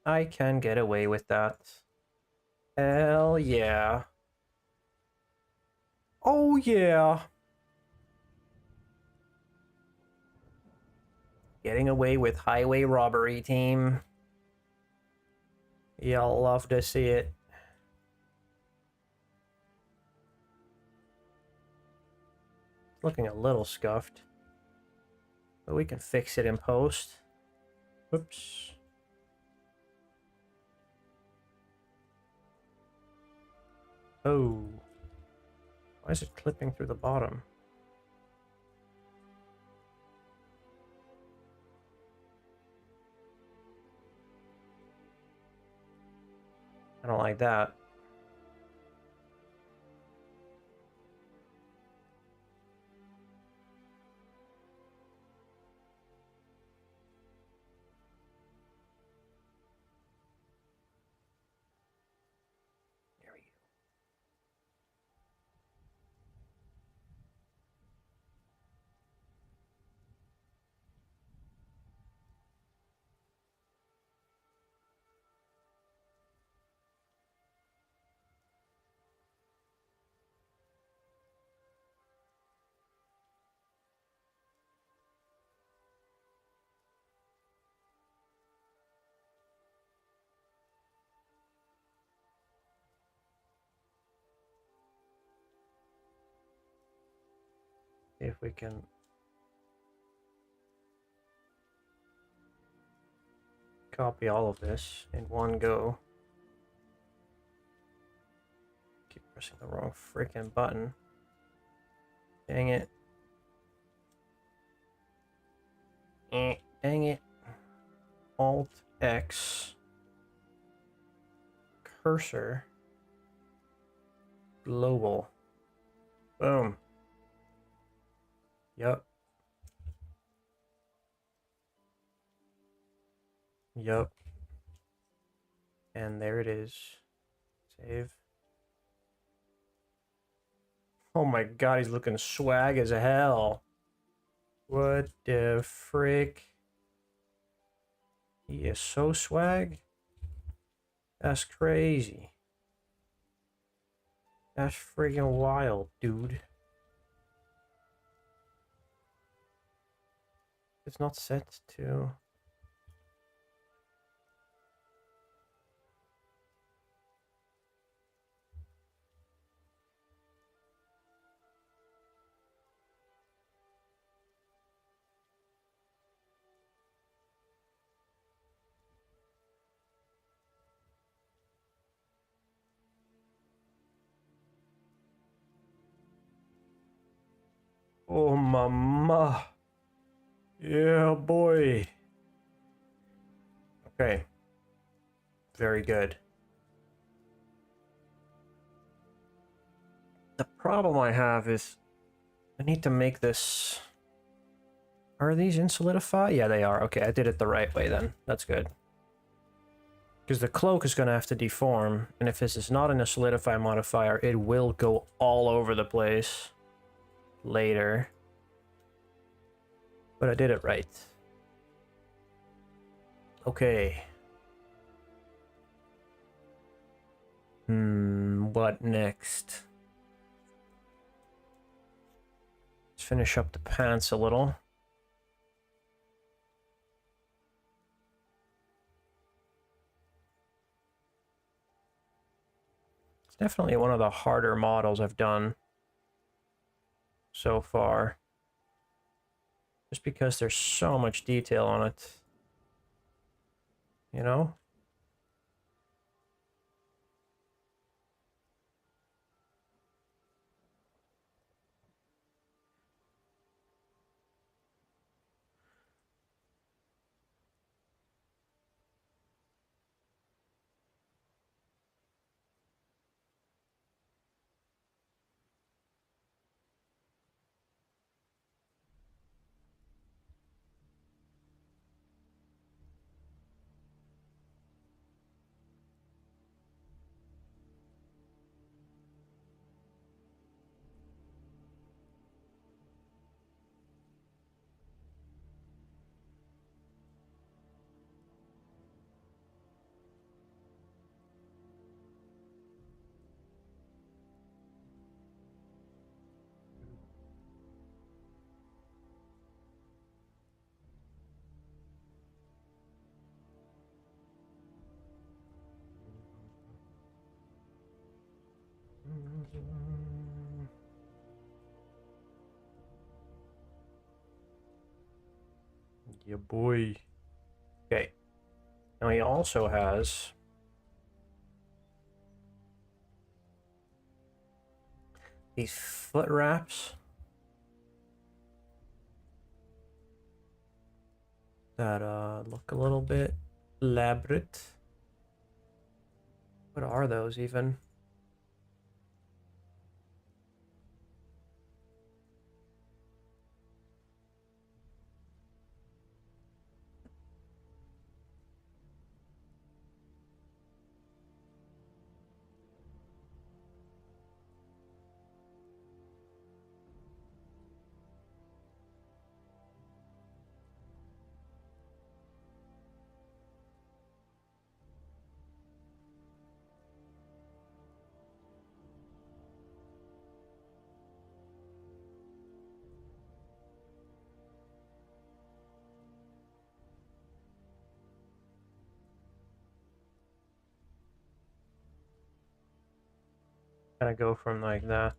I can get away with that. Hell yeah. Oh yeah. Getting away with highway robbery, team. Y'all love to see it. Looking a little scuffed, but we can fix it in post. Whoops. Oh. Why is it clipping through the bottom? I don't like that. There we go. See if we can copy all of this in one go. Keep pressing the wrong freaking button. Dang it. Dang it. Alt X. Cursor. Global. Boom. Yup. Yup. And there it is. Save. Oh my god, he's looking swag as hell. What the frick? He is so swag. That's crazy. That's freaking wild, dude. It's not set to... Oh, mama. Yeah, boy. Okay. Very good. The problem I have is I need to make this... Are these in solidify? Yeah, they are. Okay, I did it the right way then. That's good. Because the cloak is going to have to deform, and if this is not in a solidify modifier, it will go all over the place later. But I did it right. Okay. What next? Let's finish up the pants a little. It's definitely one of the harder models I've done so far. Just because there's so much detail on it. You know? Yeah, boy. Okay. Now he also has these foot wraps that look a little bit elaborate. What are those even? Kind of go from like that.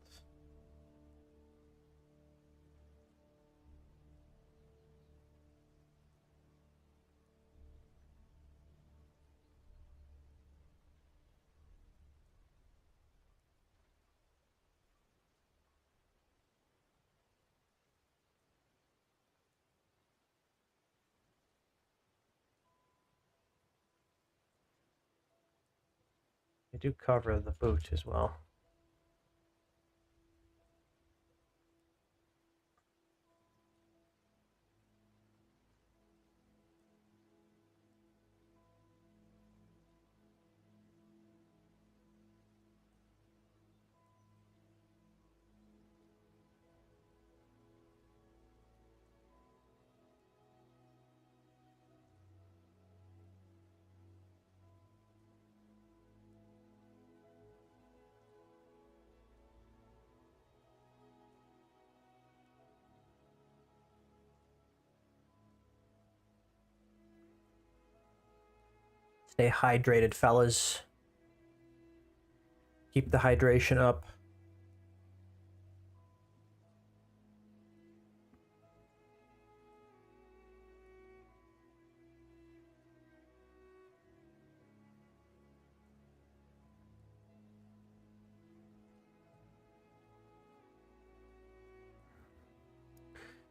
I do cover the boot as well. Stay hydrated, fellas. Keep the hydration up.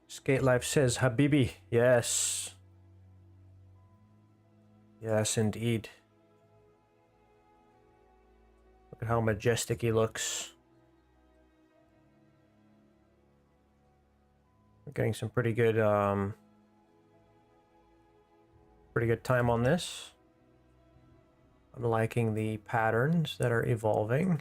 Skate Life says, Habibi. Yes. Yes, indeed. Look at how majestic he looks. We're getting some pretty good time on this. I'm liking the patterns that are evolving.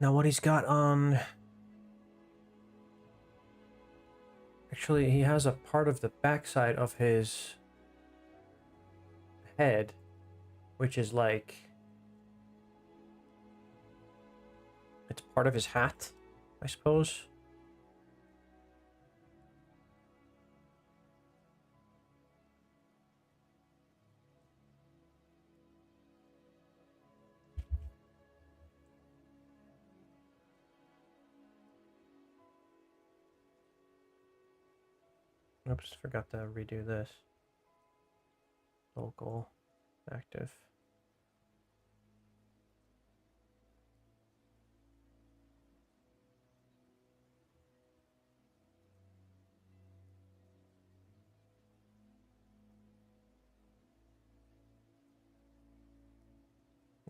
Now what he's got on... Actually, he has a part of the backside of his head, which is like... It's part of his hat, I suppose. Oops, forgot to redo this. Local, active.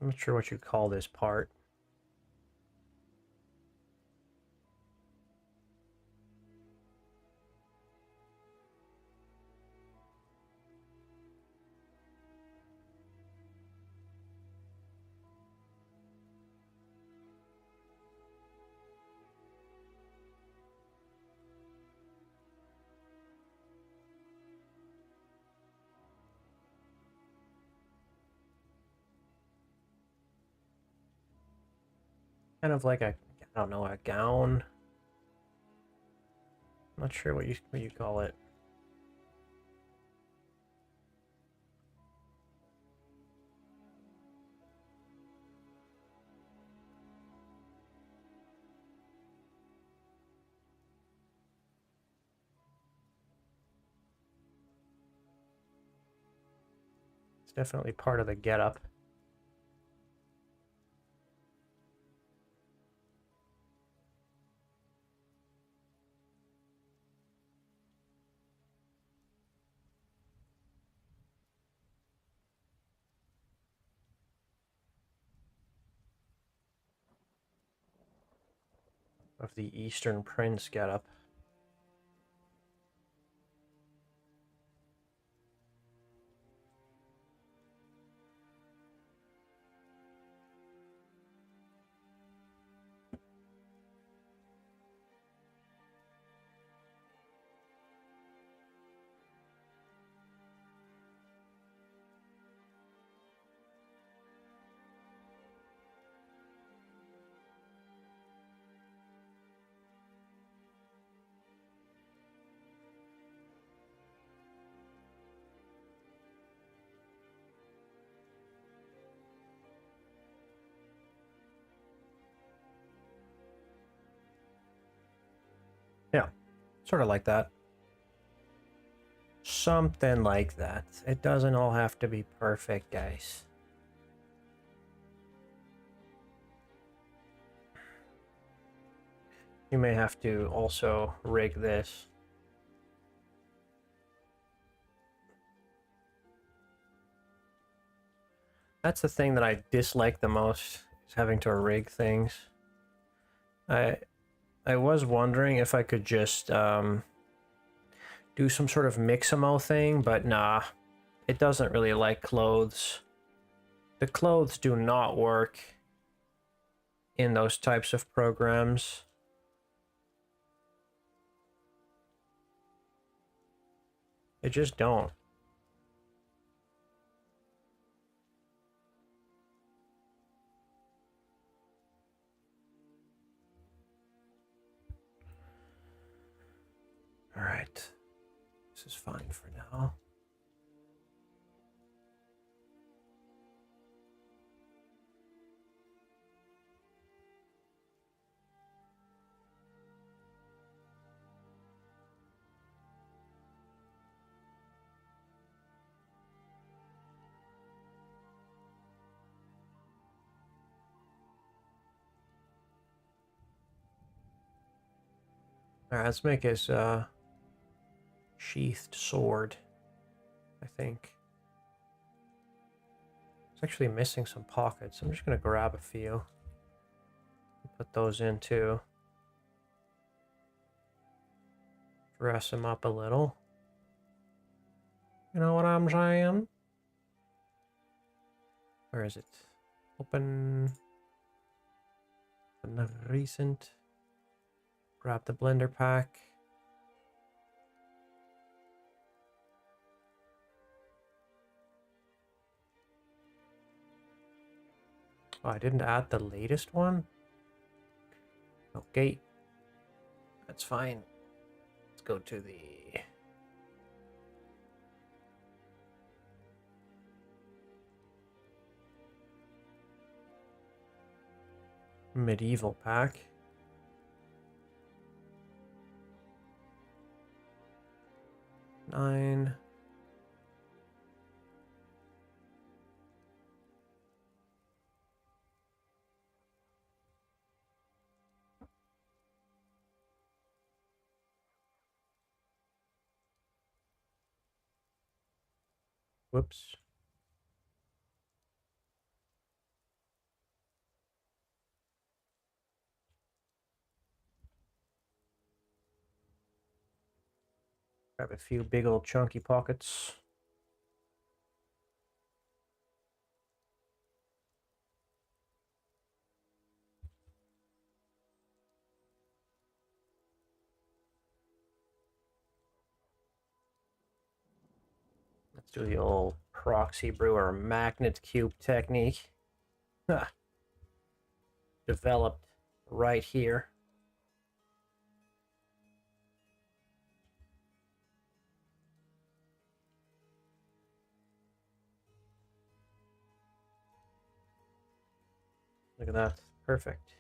I'm not sure what you call this part. Kind of like a, I don't know, a gown. I'm not sure what you call it. It's definitely part of the getup. Of the Eastern Prince getup. Yeah, sort of like that. Something like that. It doesn't all have to be perfect, guys. You may have to also rig this. That's the thing that I dislike the most, is having to rig things. I was wondering if I could just do some sort of mix-a-mo thing, but nah, it doesn't really like clothes. The clothes do not work in those types of programs. They just don't. All right, this is fine for now. All right, let's make his sheathed sword, I think. It's actually missing some pockets. I'm just gonna grab a few. Put those in too. Dress him up a little. You know what I'm saying? Where is it? Open the recent. Grab the blender pack. Oh, I didn't add the latest one? Okay. That's fine. Let's go to the... medieval pack. Nine. Whoops. Grab a few big old chunky pockets. Let's do the old ProxyBrewer magnet cube technique. Developed right here. Look at that. Perfect.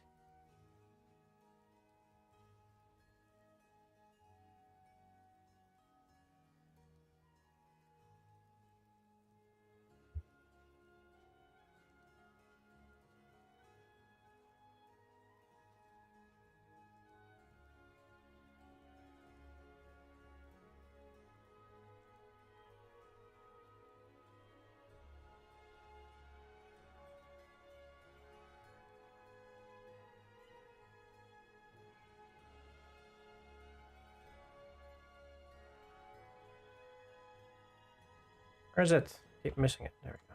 Where is it? Keep missing it. There we go.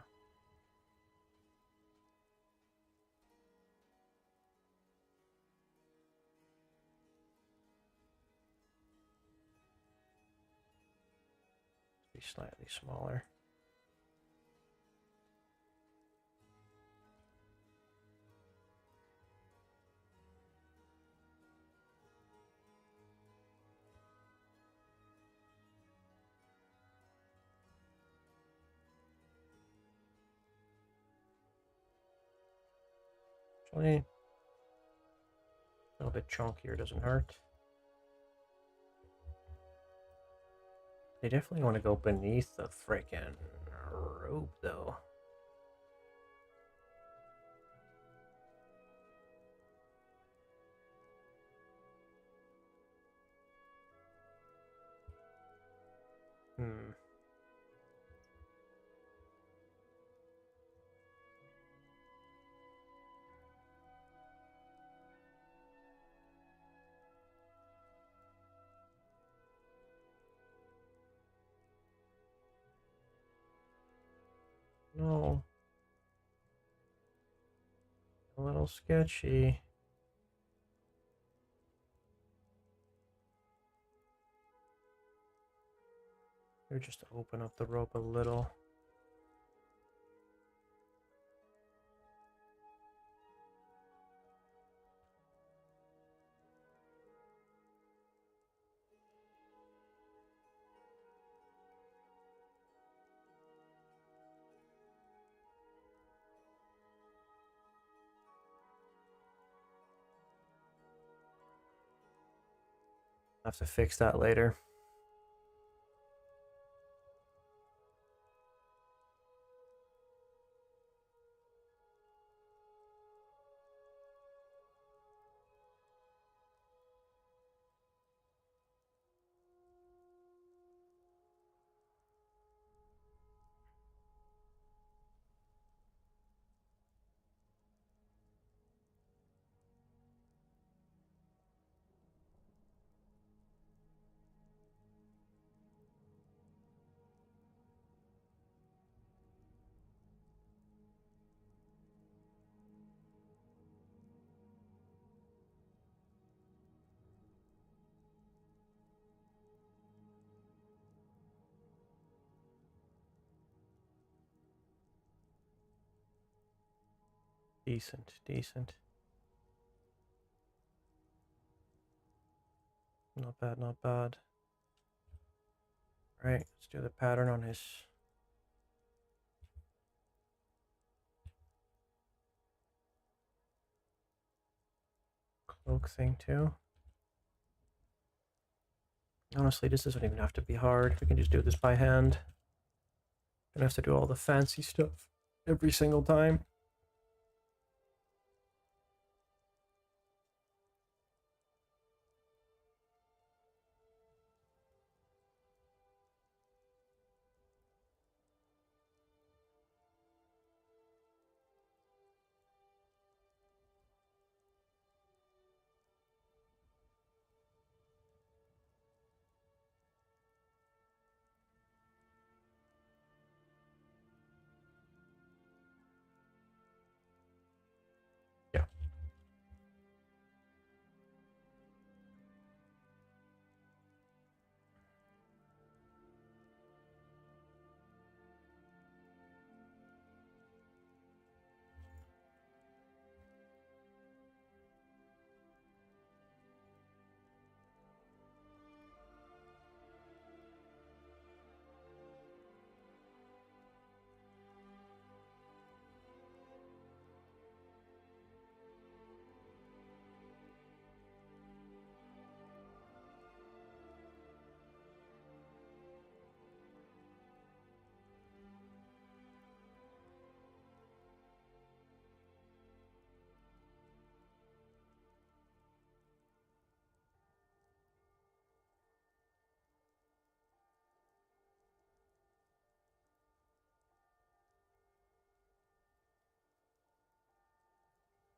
Be slightly smaller. Actually, a little bit chunkier doesn't hurt. They definitely want to go beneath the freaking rope, though. Hmm. No. A little sketchy. Maybe just to open up the rope a little. Have to fix that later. Decent, decent. Not bad, not bad. All right, let's do the pattern on his cloak thing too. Honestly, this doesn't even have to be hard. We can just do this by hand. Don't have to do all the fancy stuff every single time. Yeah.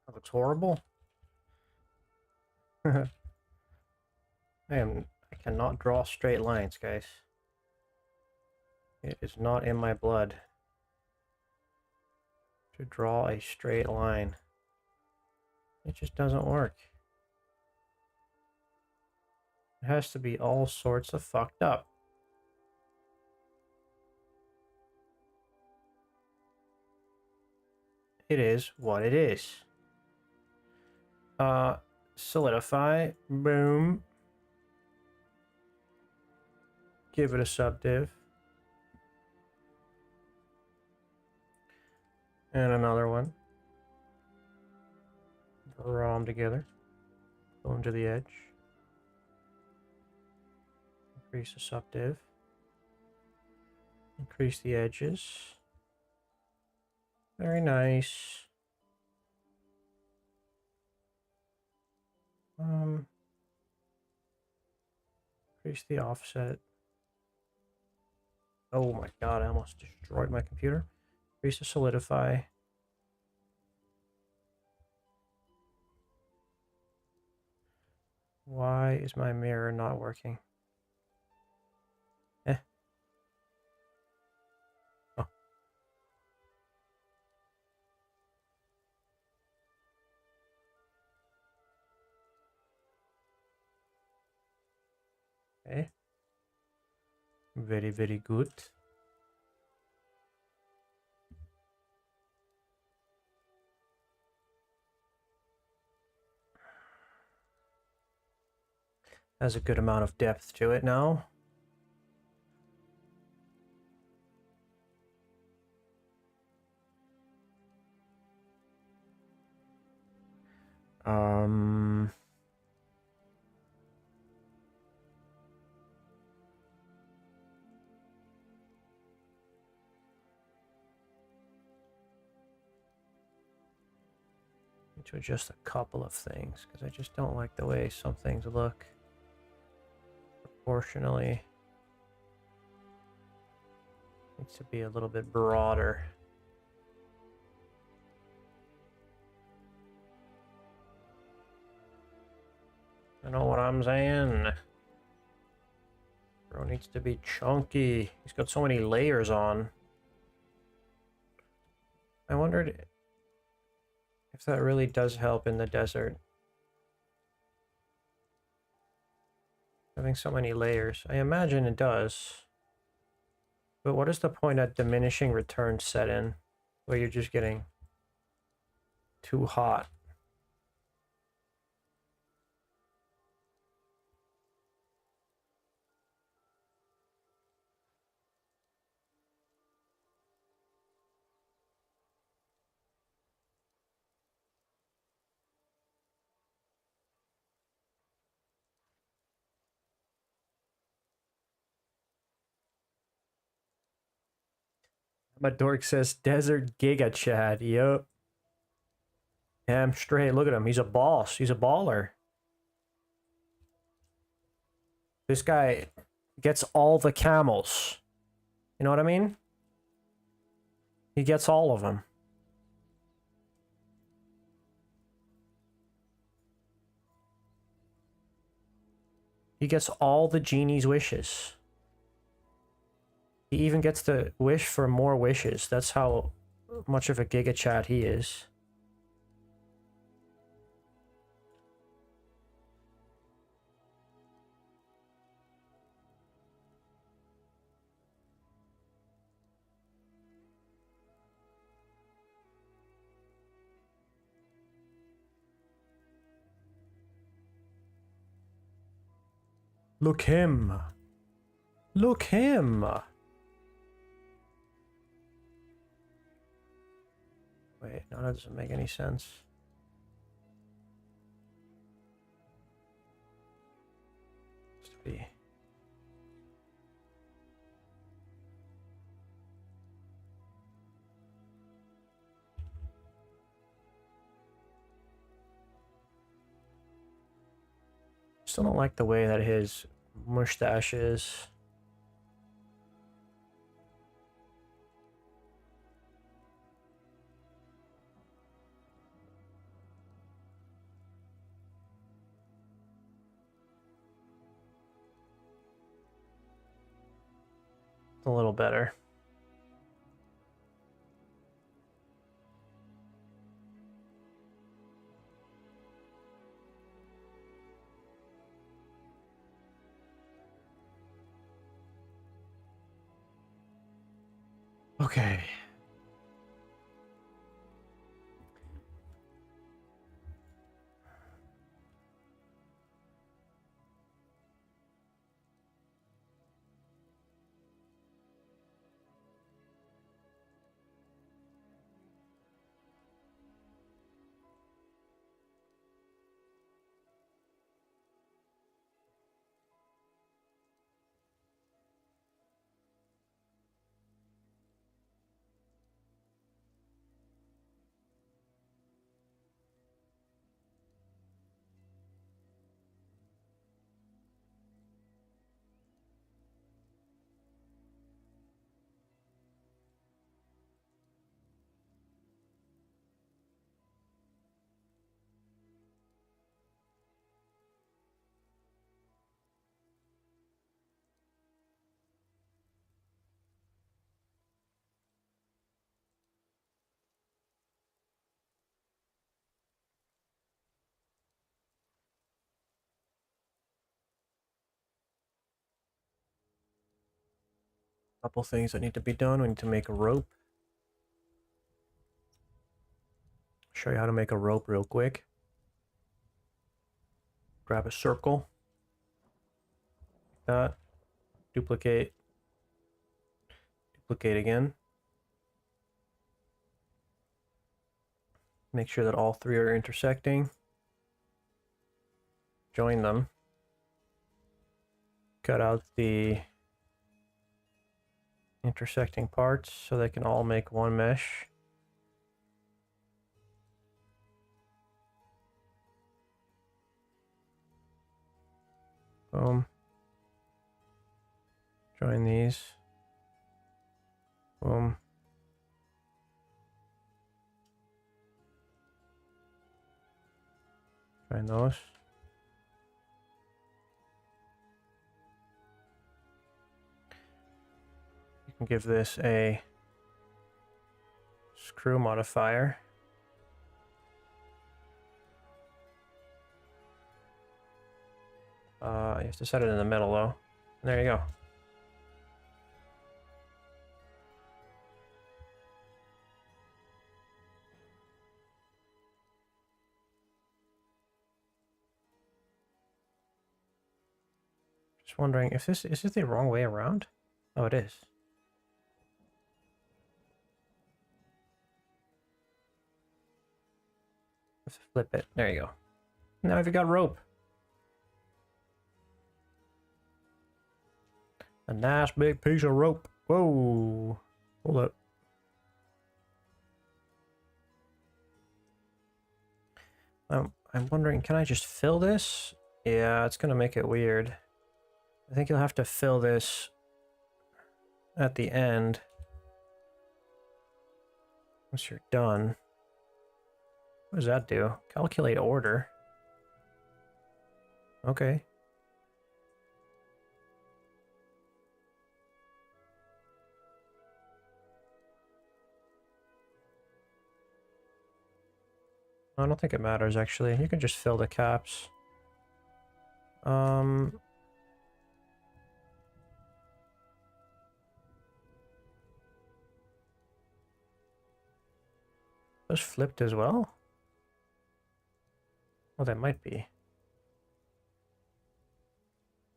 That looks horrible. I cannot draw straight lines, guys. It is not in my blood to draw a straight line. It just doesn't work. It has to be all sorts of fucked up. It is what it is. Solidify, boom. Give it a subdiv. And another one. Draw them together. Go into the edge. Increase the subdiv. Increase the edges. Very nice. Increase the offset. Oh my god, I almost destroyed my computer. Increase the solidify. Why is my mirror not working? Eh. Oh. Okay. Very, very good. Has a good amount of depth to it now. to adjust a couple of things because I just don't like the way some things look proportionally. Needs to be a little bit broader. I know what I'm saying. Bro needs to be chunky. He's got so many layers on. I wondered if that really does help in the desert. Having so many layers. I imagine it does. But what is the point at diminishing returns set in? Where you're just getting too hot. My dork says Desert Giga Chad. Yup. Damn straight. Look at him. He's a boss. He's a baller. This guy gets all the camels. You know what I mean? He gets all of them. He gets all the genie's wishes. He even gets to wish for more wishes. That's how much of a Giga Chad he is. Look him. Look him. Wait, no, that doesn't make any sense. Just be. Still don't like the way that his mustache is. A little better. Okay. Couple things that need to be done. We need to make a rope. Show you how to make a rope real quick. Grab a circle. Like that. Duplicate. Duplicate again. Make sure that all three are intersecting. Join them. Cut out the intersecting parts so they can all make one mesh. Boom. Join these. Boom. Join those. You can give this a screw modifier. You have to set it in the middle though. And there you go. Just wondering if this is the wrong way around? Oh, it is. Let's flip it. There you go. Now you've got rope. A nice big piece of rope. Whoa. Hold up. I'm wondering, can I just fill this? Yeah, it's gonna make it weird. I think you'll have to fill this at the end. Once you're done. What does that do? Calculate order. Okay. I don't think it matters actually. You can just fill the caps. Those flipped as well? Oh, they might be.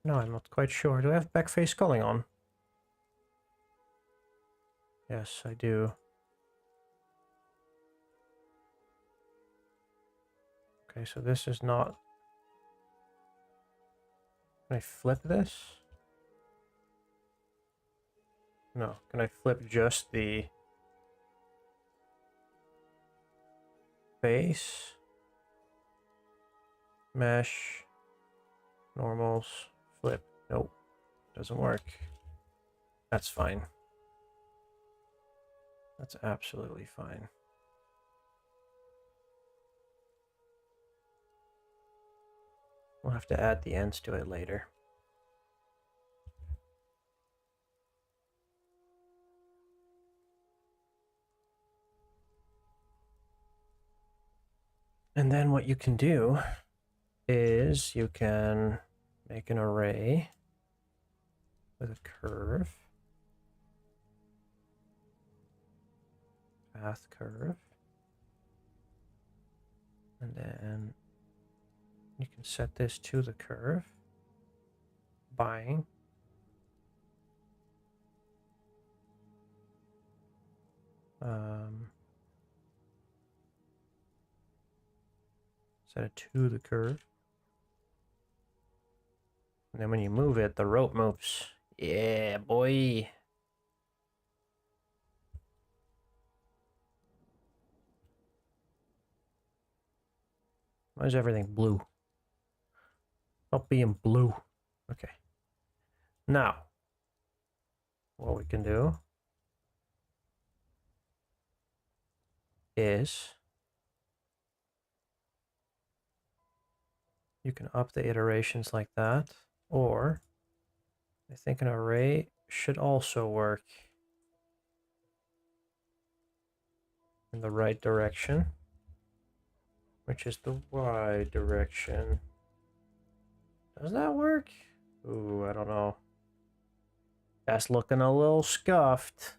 No, I'm not quite sure. Do I have backface culling on? Yes, I do. Okay, so this is not... Can I flip this? No. Can I flip just the face? Mesh. Normals. Flip. Nope. Doesn't work. That's fine. That's absolutely fine. We'll have to add the ends to it later. And then what you can do is you can make an array with a curve, path curve, and then you can set this to the curve, bind, set it to the curve, and then when you move it, the rope moves. Yeah, boy. Why is everything blue? Stop being blue. Okay. Now, what we can do is you can up the iterations like that, or I think an array should also work in the right direction, which is the Y direction. Does that work? Ooh, I don't know. That's looking a little scuffed.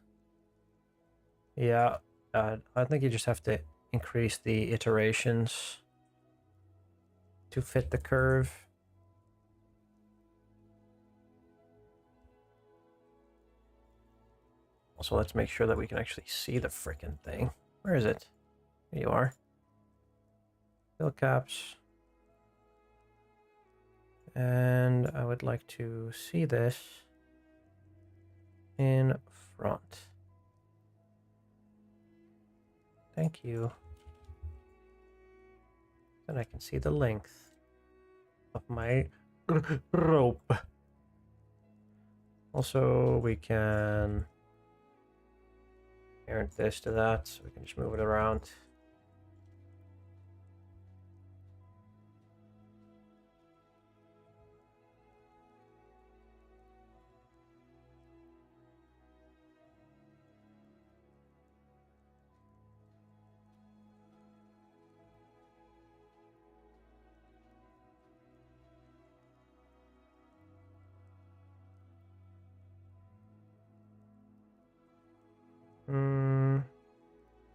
Yeah, I think you just have to increase the iterations to fit the curve. Also, let's make sure that we can actually see the frickin' thing. Where is it? Here you are. Fill caps. And I would like to see this in front. Thank you. Then I can see the length of my rope. Also, we can parent this to that, so we can just move it around.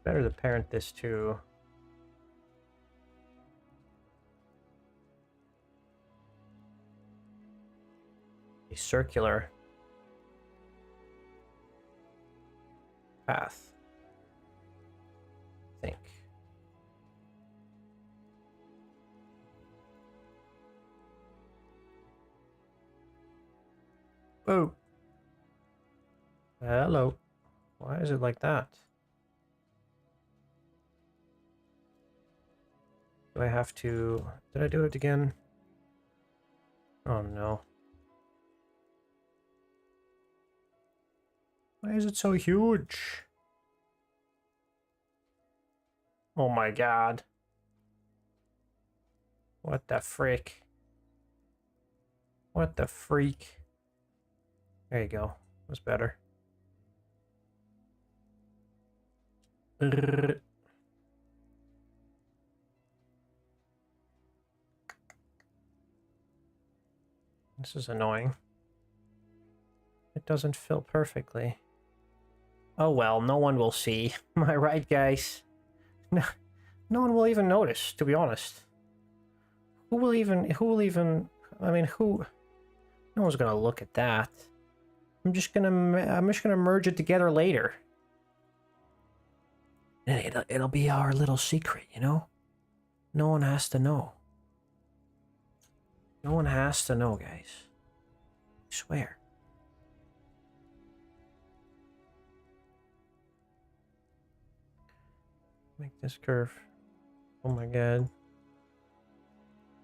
Better to parent this to a circular path, I think. Oh. Hello. Why is it like that? Do I have to... Did I do it again? Oh no. Why is it so huge? Oh my god. What the frick? What the freak? There you go. That's better. This is annoying. It doesn't fill perfectly. Oh well, no one will see. Am I right, guys? No, no one will even notice, to be honest. Who will even, I mean, who? No one's gonna look at that. I'm just gonna merge it together later. And it'll be our little secret, you know? No one has to know. No one has to know, guys. I swear. Make this curve. Oh my god.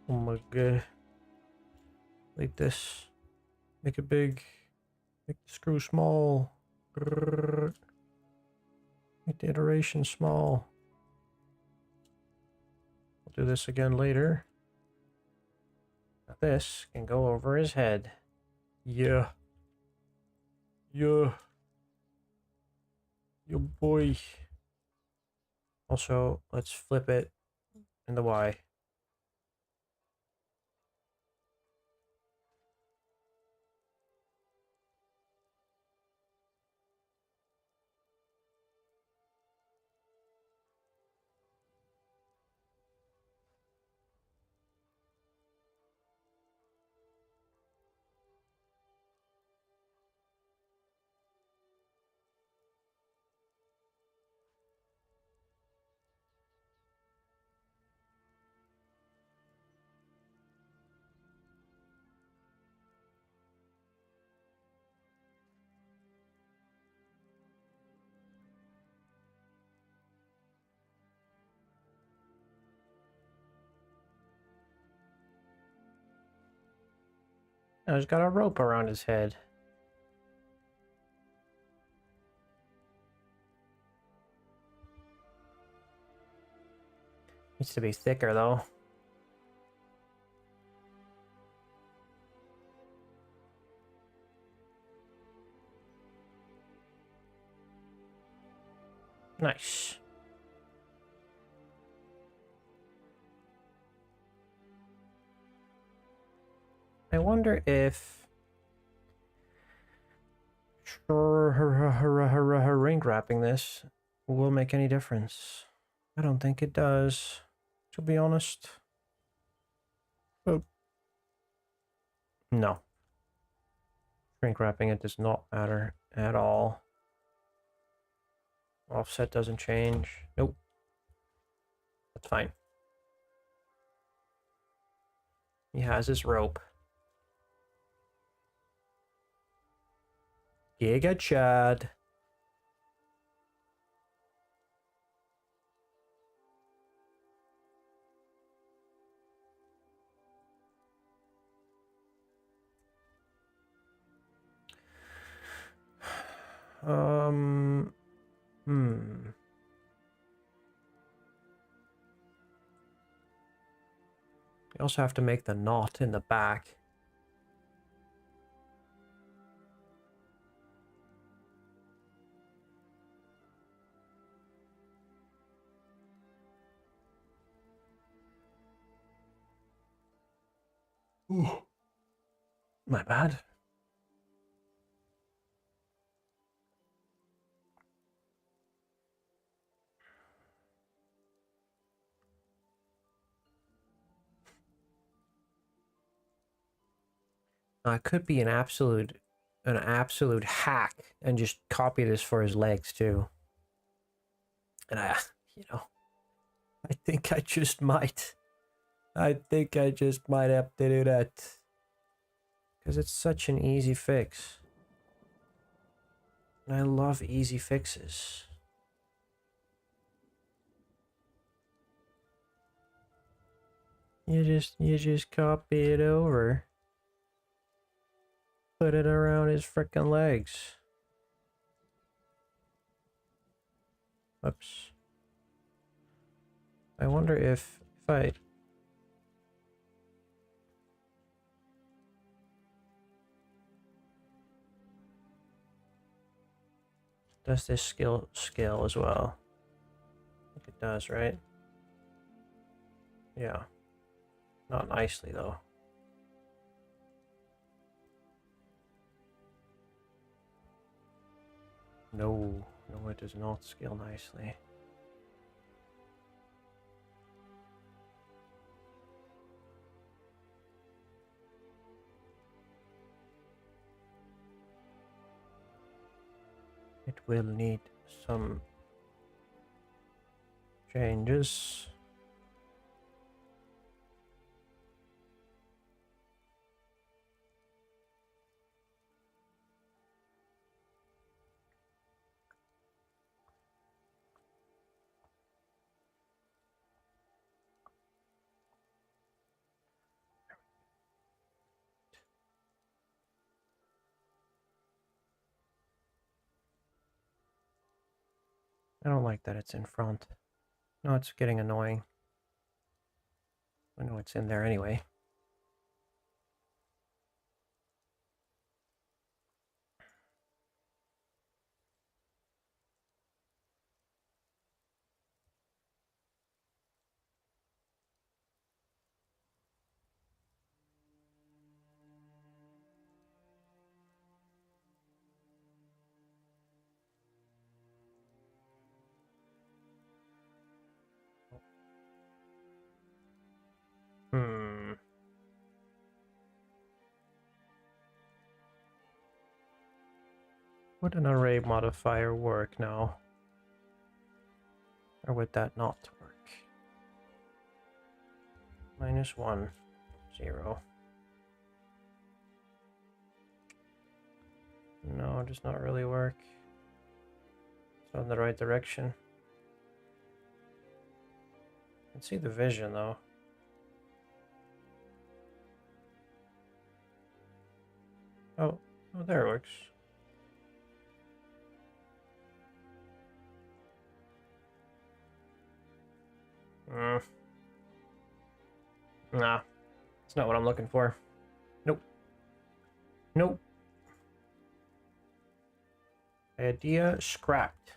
Oh my god. Like this. Make it big. Make the screw small. Make the iteration small. We'll do this again later. Now this can go over his head. Yeah. Yeah. Yo boy. Also, let's flip it in the Y. Now he's got a rope around his head. Needs to be thicker though. Nice. I wonder if ring wrapping this will make any difference. I don't think it does, to be honest. Oh. No. Shrink wrapping it does not matter at all. Offset doesn't change. Nope. That's fine. He has his rope. Giga Chad. Hmm. You also have to make the knot in the back. Ooh. My bad. I could be an absolute hack and just copy this for his legs too. And I think I just might. I think I just might have to do that. Because it's such an easy fix. And I love easy fixes. You just copy it over. Put it around his frickin' legs. Oops. I wonder if I... Does this scale as well? I think it does, right? Yeah. Not nicely, though. No, it does not scale nicely. It will need some changes. I don't like that it's in front. No, it's getting annoying. I know it's in there anyway. Hmm. Would an array modifier work now? Or would that not work? -1, 0. No, it does not really work. It's not in the right direction. I can see the vision though. Oh, there it works. Nah, it's not what I'm looking for. Nope. Nope. Idea scrapped.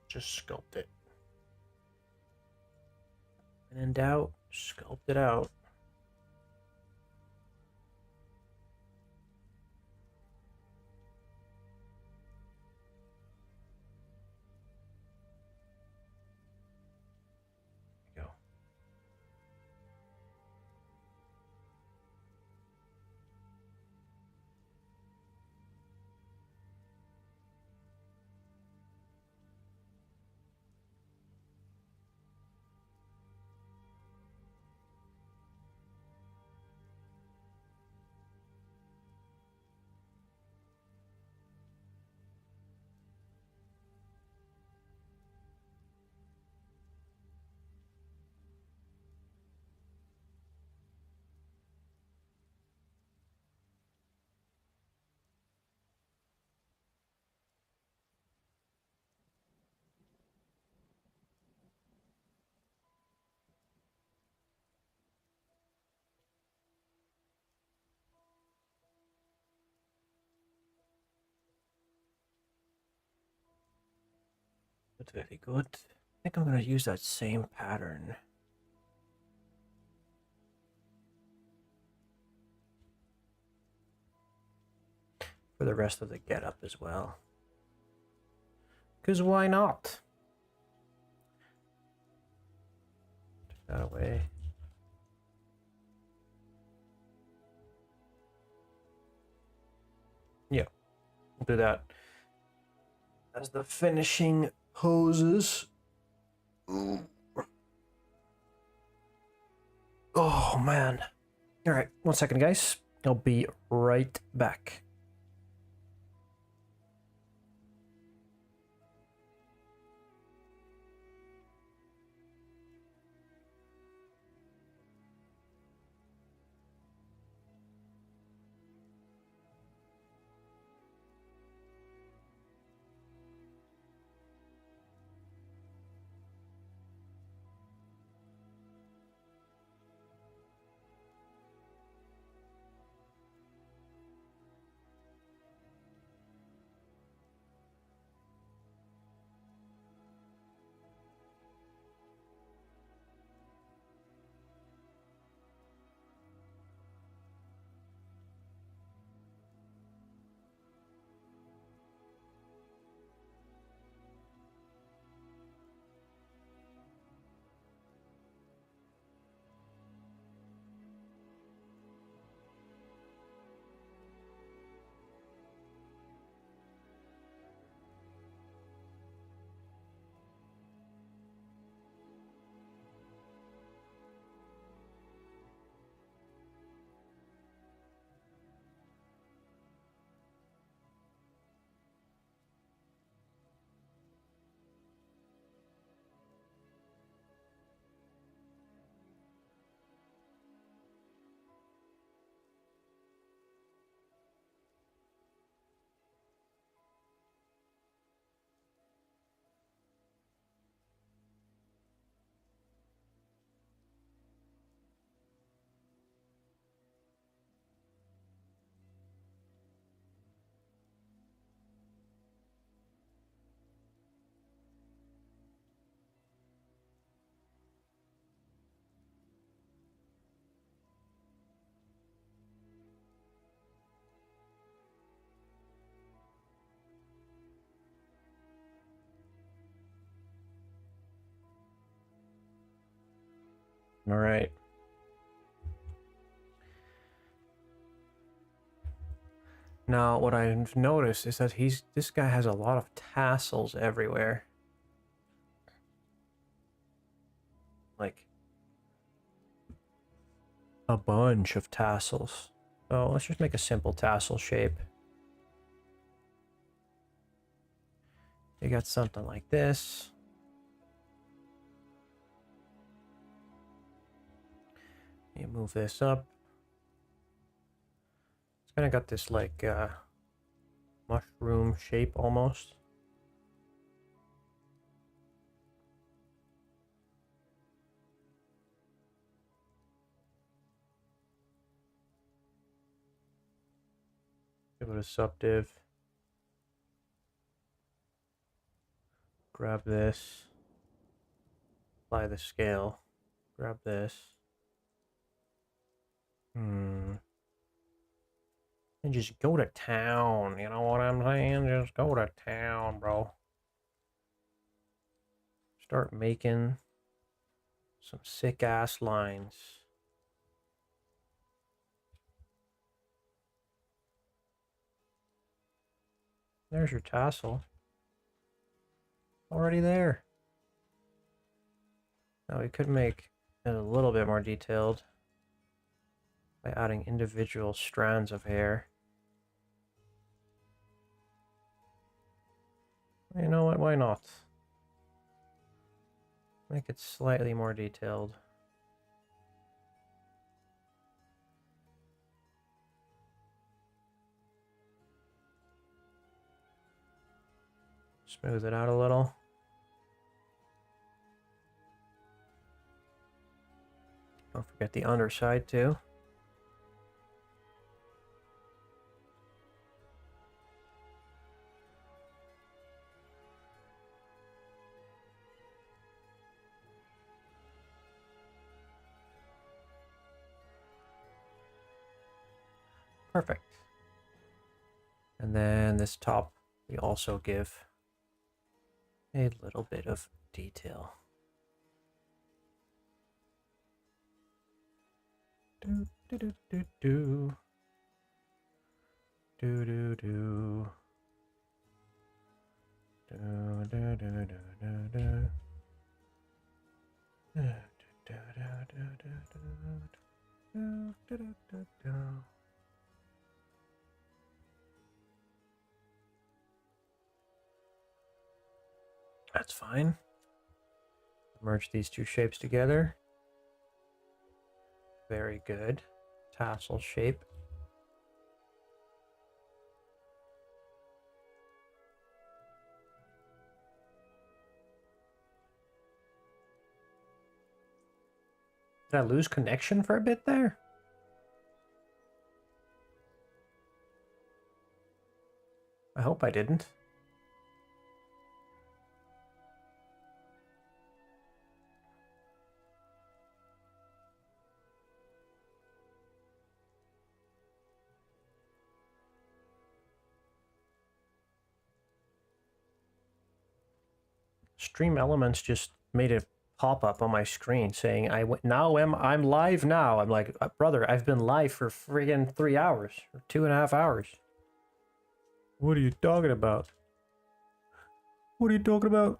Just sculpt it. And in doubt, sculpt it out. There you go. That's very good. I think I'm going to use that same pattern for the rest of the getup as well. Because why not? Take that away. Yeah, we'll do that as the finishing poses. Oh man. All right, 1 second, guys. I'll be right back. All right. Now, what I've noticed is that this guy has a lot of tassels everywhere. Like a bunch of tassels. So let's just make a simple tassel shape. You got something like this. You move this up. It's kind of got this like mushroom shape almost. Give it a subdiv. grab this, apply the scale, grab this. And just go to town, you know what I'm saying? Just go to town, bro. Start making some sick-ass lines. There's your tassel. Already there. Now we could make it a little bit more detailed by adding individual strands of hair. You know what? Why not? Make it slightly more detailed. Smooth it out a little. Don't forget the underside too. Perfect. And then this top, we also give a little bit of detail. Do do do do do do do do do do do do. That's fine. Merge these two shapes together. Very good. Tassel shape. Did I lose connection for a bit there? I hope I didn't. Stream Elements just made a pop-up on my screen saying I'm live now. I'm like, brother, I've been live for friggin' 3 hours or 2.5 hours. What are you talking about? What are you talking about?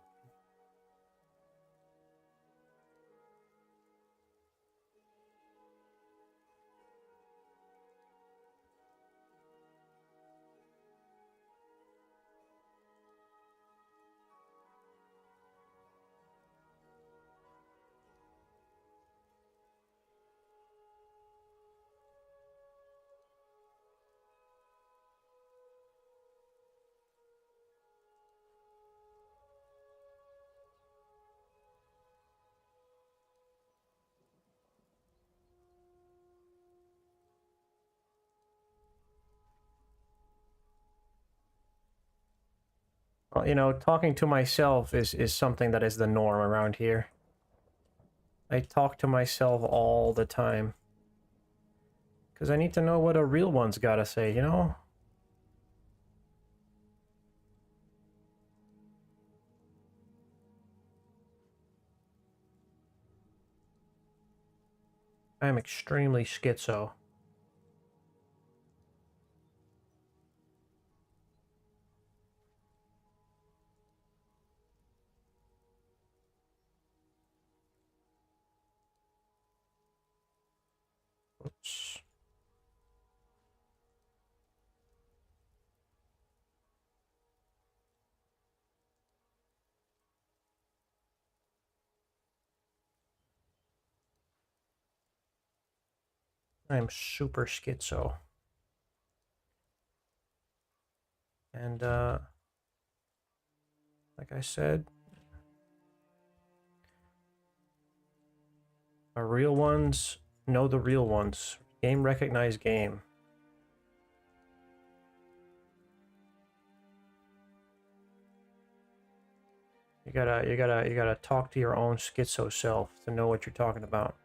Well, you know, talking to myself is something that is the norm around here. I talk to myself all the time. Because I need to know what a real one's gotta say, you know? I am extremely schizo. Oops. I'm super schizo. And, like I said, the real ones know the real ones. Game recognized game. You gotta talk to your own schizo self to know what you're talking about.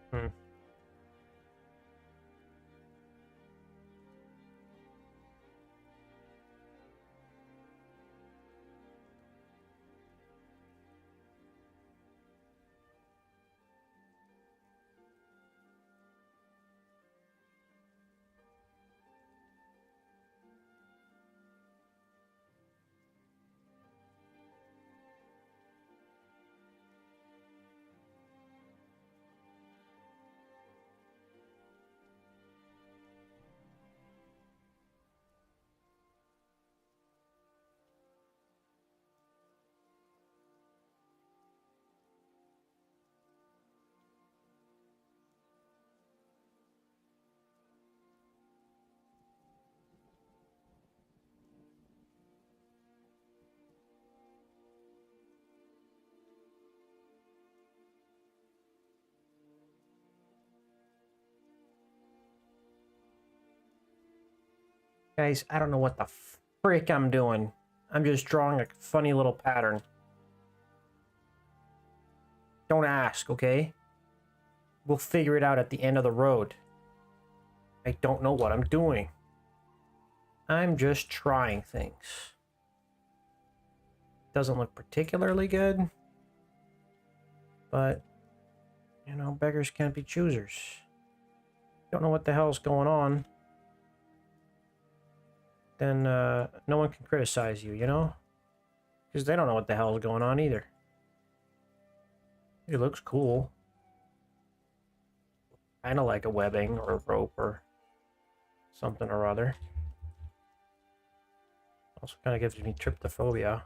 Hmm. Guys, I don't know what the frick I'm doing. I'm just drawing a funny little pattern. Don't ask, okay? We'll figure it out at the end of the road. I don't know what I'm doing. I'm just trying things. Doesn't look particularly good. But, you know, beggars can't be choosers. Don't know what the hell's going on. Then no one can criticize you, you know? Because they don't know what the hell is going on either. It looks cool. Kind of like a webbing or a rope or something or other. Also kind of gives me tryptophobia.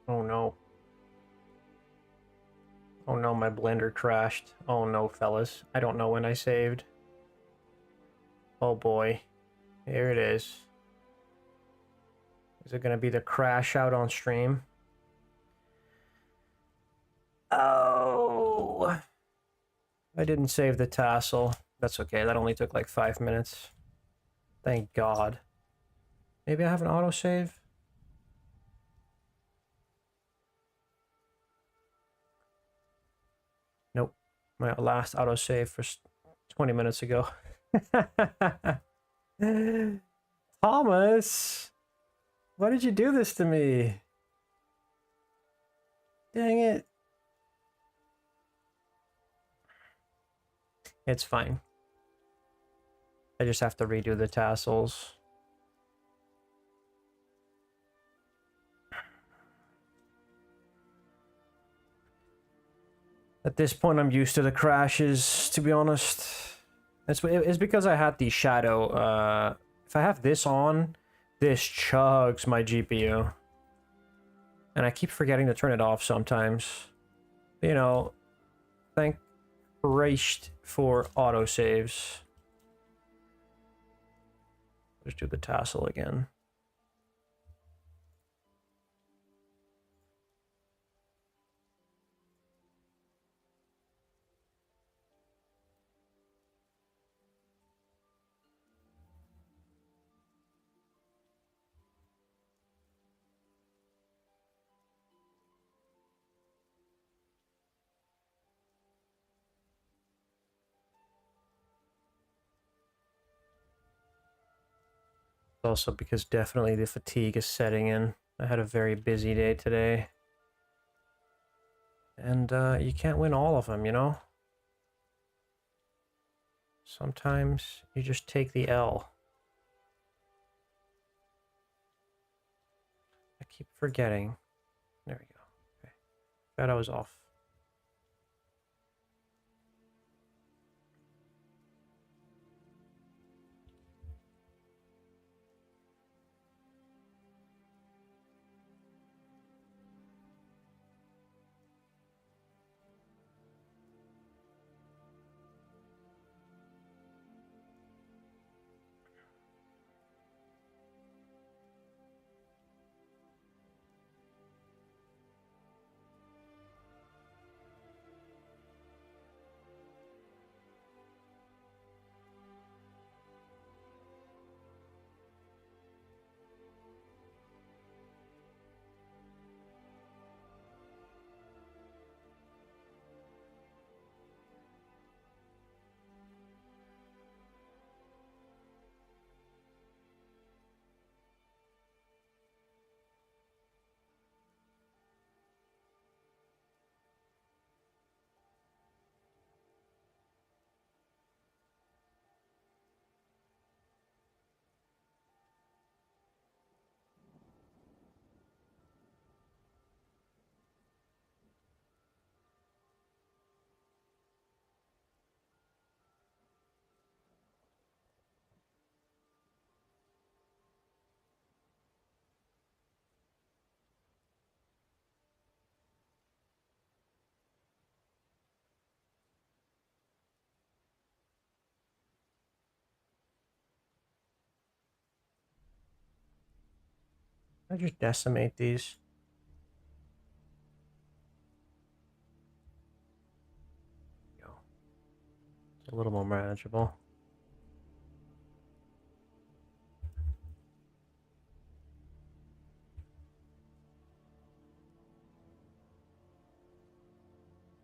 Oh no. Oh no, my blender crashed. Oh no, fellas. I don't know when I saved. Oh boy. Here it is. Is it going to be the crash out on stream? Oh. I didn't save the tassel. That's okay. That only took like 5 minutes. Thank God. Maybe I have an autosave? Nope. My last autosave for 20 minutes ago. Thomas! Why did you do this to me? Dang it. It's fine. I just have to redo the tassels. At this point, I'm used to the crashes, to be honest. It's because I had the shadow. If I have this on, this chugs my GPU. And I keep forgetting to turn it off sometimes. You know, thank Christ for autosaves. Let's do the tassel again. Also because definitely the fatigue is setting in. I had a very busy day today. And you can't win all of them, you know? Sometimes you just take the L. I keep forgetting. There we go. Okay. Shadow is off. I just decimate these. Go. It's a little more manageable.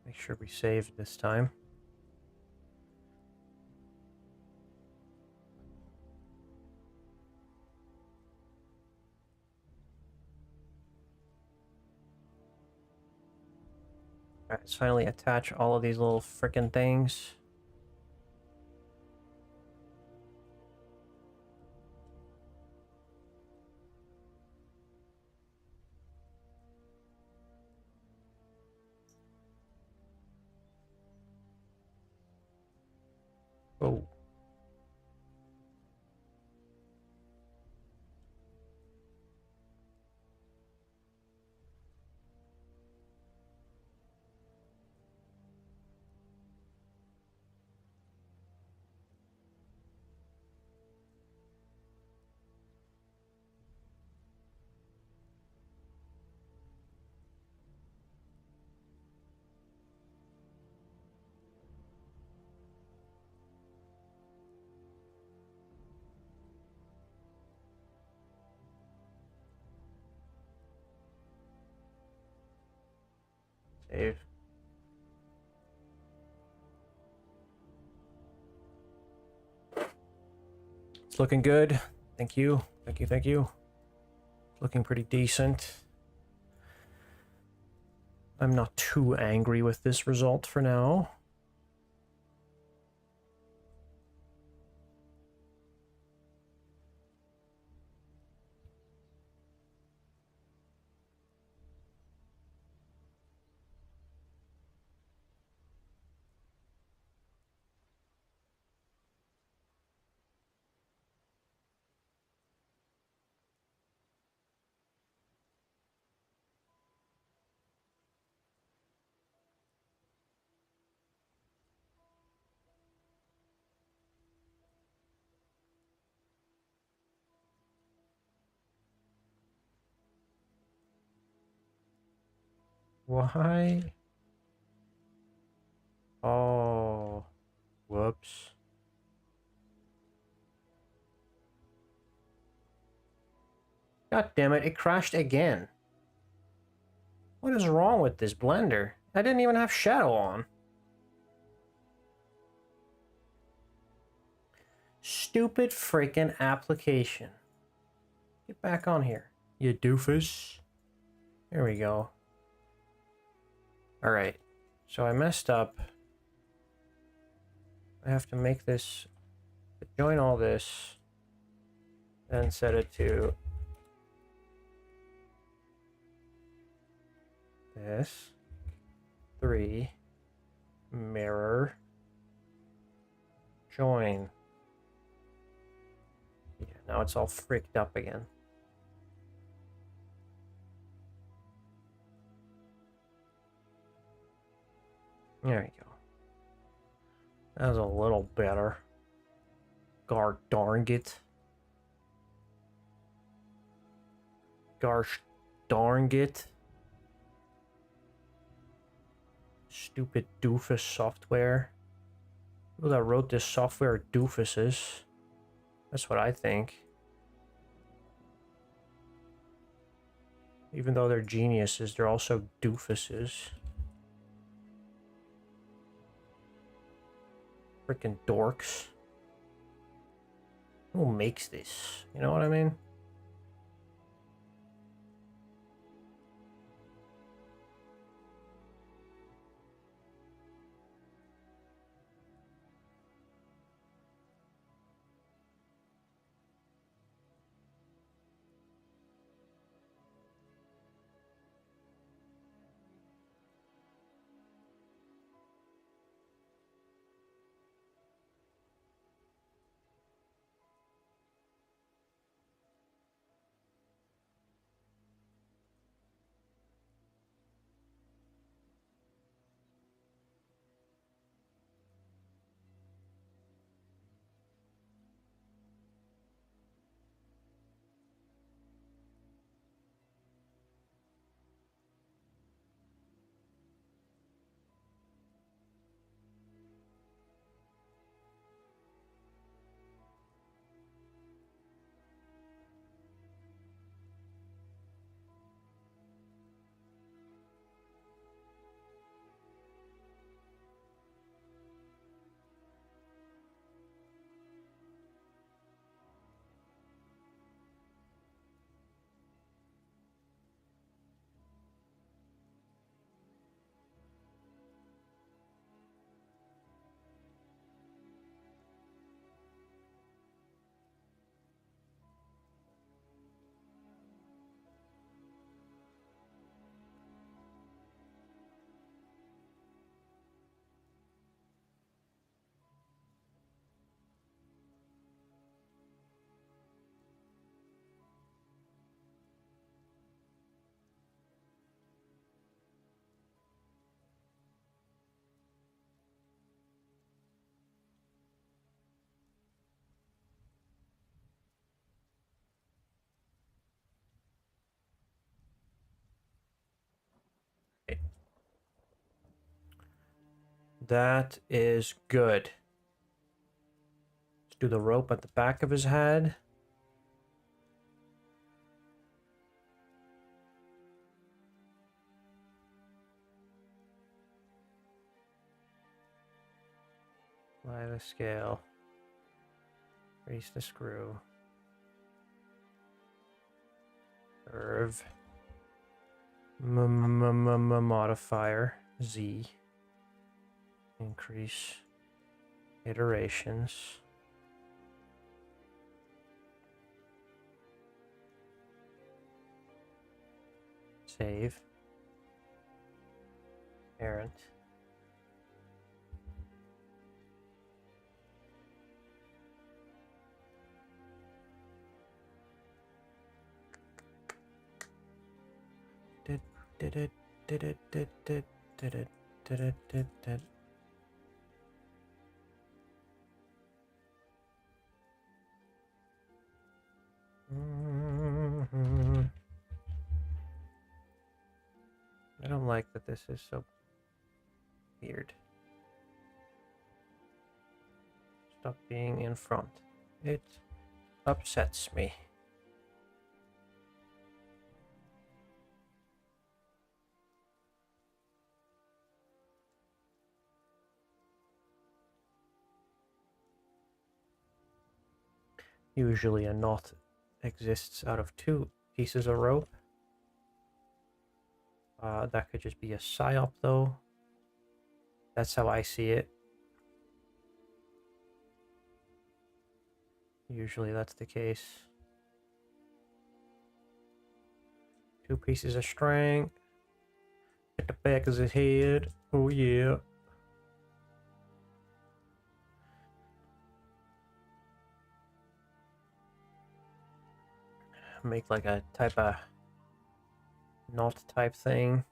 Make sure we save this time. Alright, let's finally attach all of these little frickin' things. Oh. Save. It's looking good. Thank you. Thank you, thank you. Looking pretty decent. I'm not too angry with this result for now. Why? Oh, whoops. God damn it, it crashed again. What is wrong with this Blender? I didn't even have shadow on. Stupid freaking application. Get back on here, you doofus. There we go. Alright, so I messed up. I have to make this, join all this, and set it to this. 3, mirror, join. Yeah, now it's all freaked up again. There you go. That was a little better. Gar darn it. Gosh darn it. Stupid doofus software. People that wrote this software are doofuses. That's what I think. Even though they're geniuses, they're also doofuses. Freaking dorks. Who makes this? You know what I mean? That is good. Let's do the rope at the back of his head. Apply the scale. Crease the screw. Curve. Modifier. Z. Increase iterations. Save. Parent. Did it. I don't like that this is so weird. Stop being in front. It upsets me. Usually a knot exists out of 2 pieces of rope. That could just be a psyop though. That's how I see it. Usually that's the case. 2 pieces of string. At the back of his head. Oh yeah. Make like a type of knot type thing.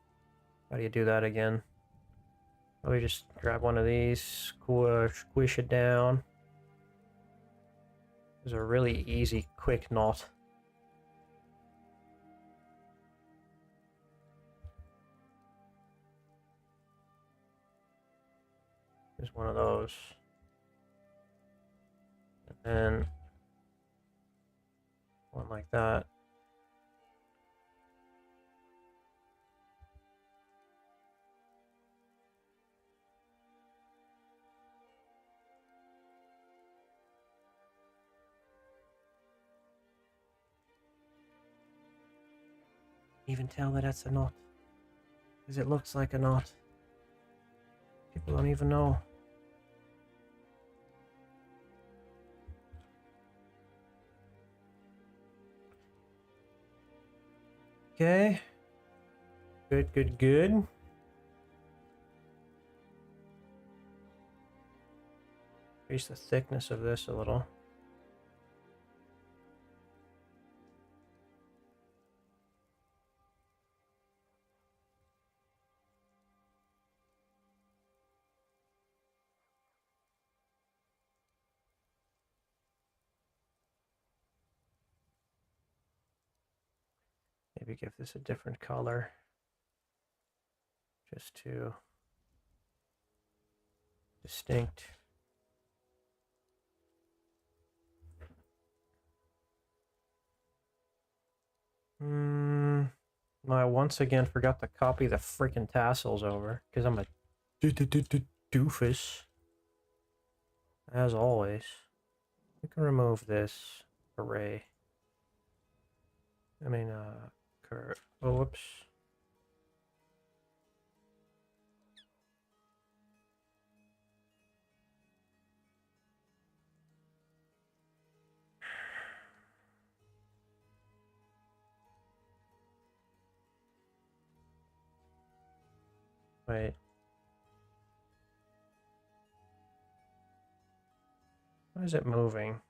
How do you do that again? Let me just grab one of these, squish it down. There's a really easy, quick knot. There's one of those. And then one like that. Even tell that that's a knot. Because it looks like a knot. People don't even know. Okay. Good, good, good. Increase the thickness of this a little. Maybe give this a different color. Just to distinct. I once again forgot to copy the freaking tassels over because I'm a doofus. As always. We can remove this array. I mean, curve. Oh, whoops. Wait. Why is it moving?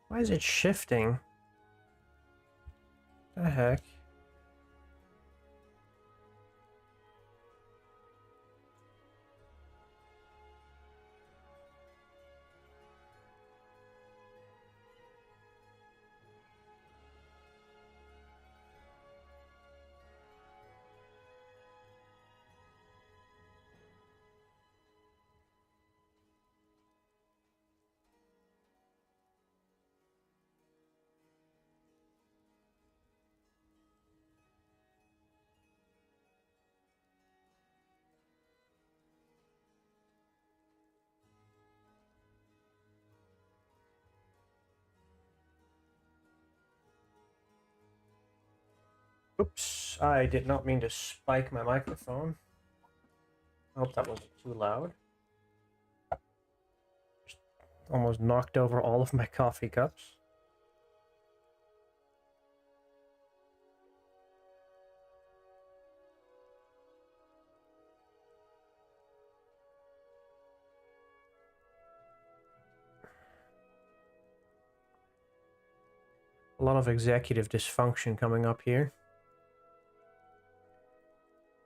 Why is it shifting? The heck? Oops, I did not mean to spike my microphone. I hope that wasn't too loud. Just almost knocked over all of my coffee cups. A lot of executive dysfunction coming up here.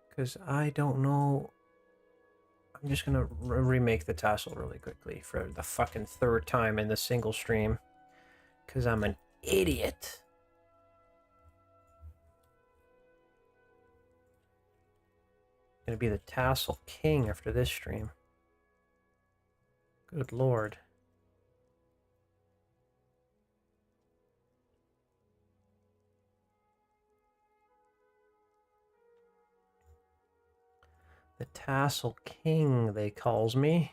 Because I don't know. I'm just gonna remake the tassel really quickly for the fucking third time in the single stream. Because I'm an idiot. Gonna be the tassel king after this stream. Good lord. The tassel king, they calls me.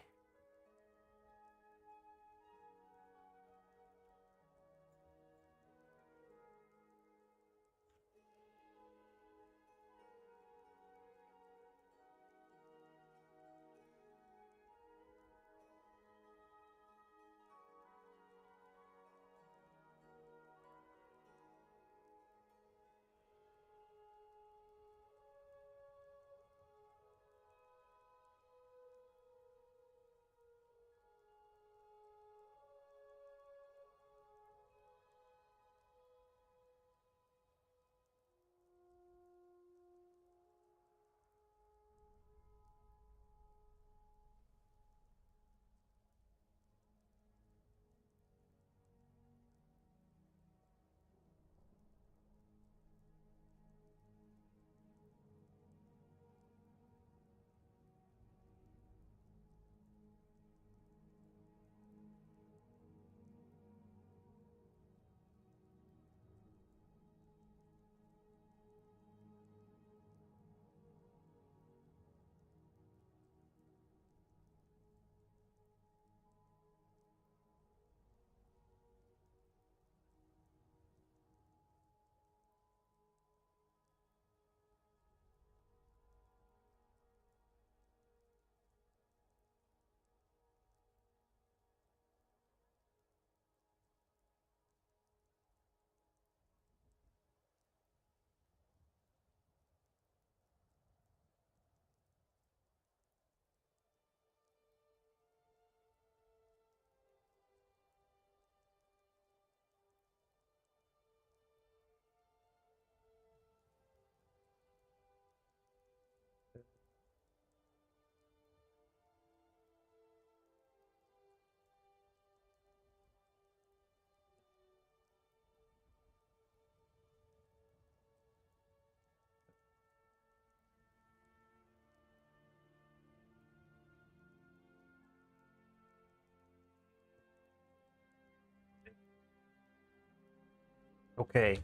Okay.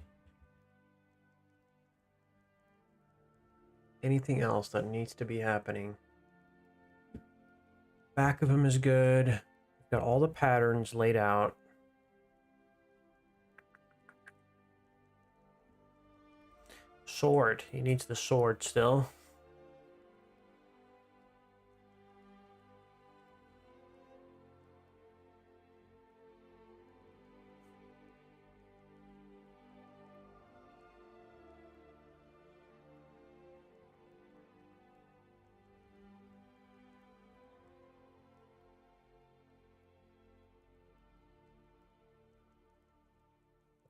Anything else that needs to be happening? Back of him is good. Got all the patterns laid out. Sword. He needs the sword still.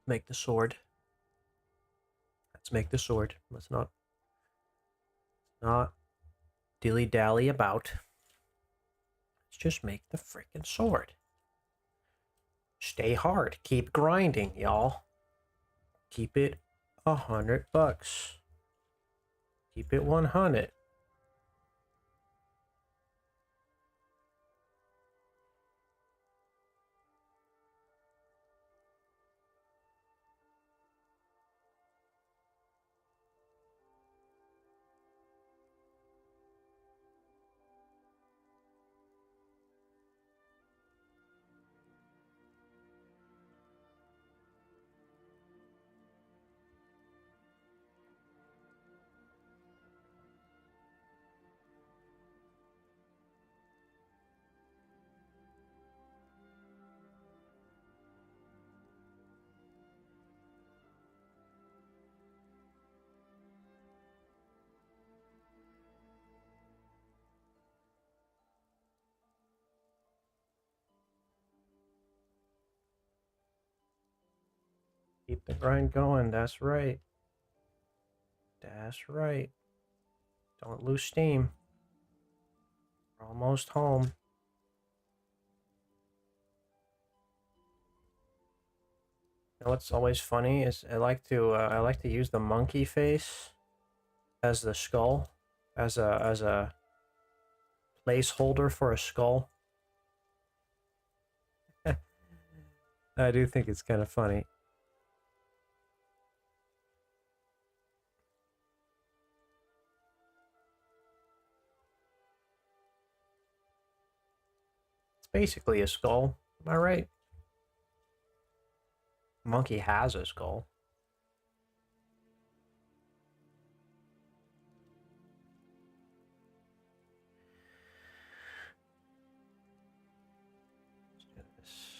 Make the sword. Let's make the sword. Let's not dilly-dally about. Let's just make the freaking sword. Stay hard. Keep grinding, y'all. Keep it $100. Keep it 100. Keep the grind going. That's right. That's right. Don't lose steam. We're almost home. You know what's always funny is I like to use the monkey face as the skull, as a placeholder for a skull. I do think it's kind of funny. It's basically a skull. Am I right? Monkey has a skull. Let's do this.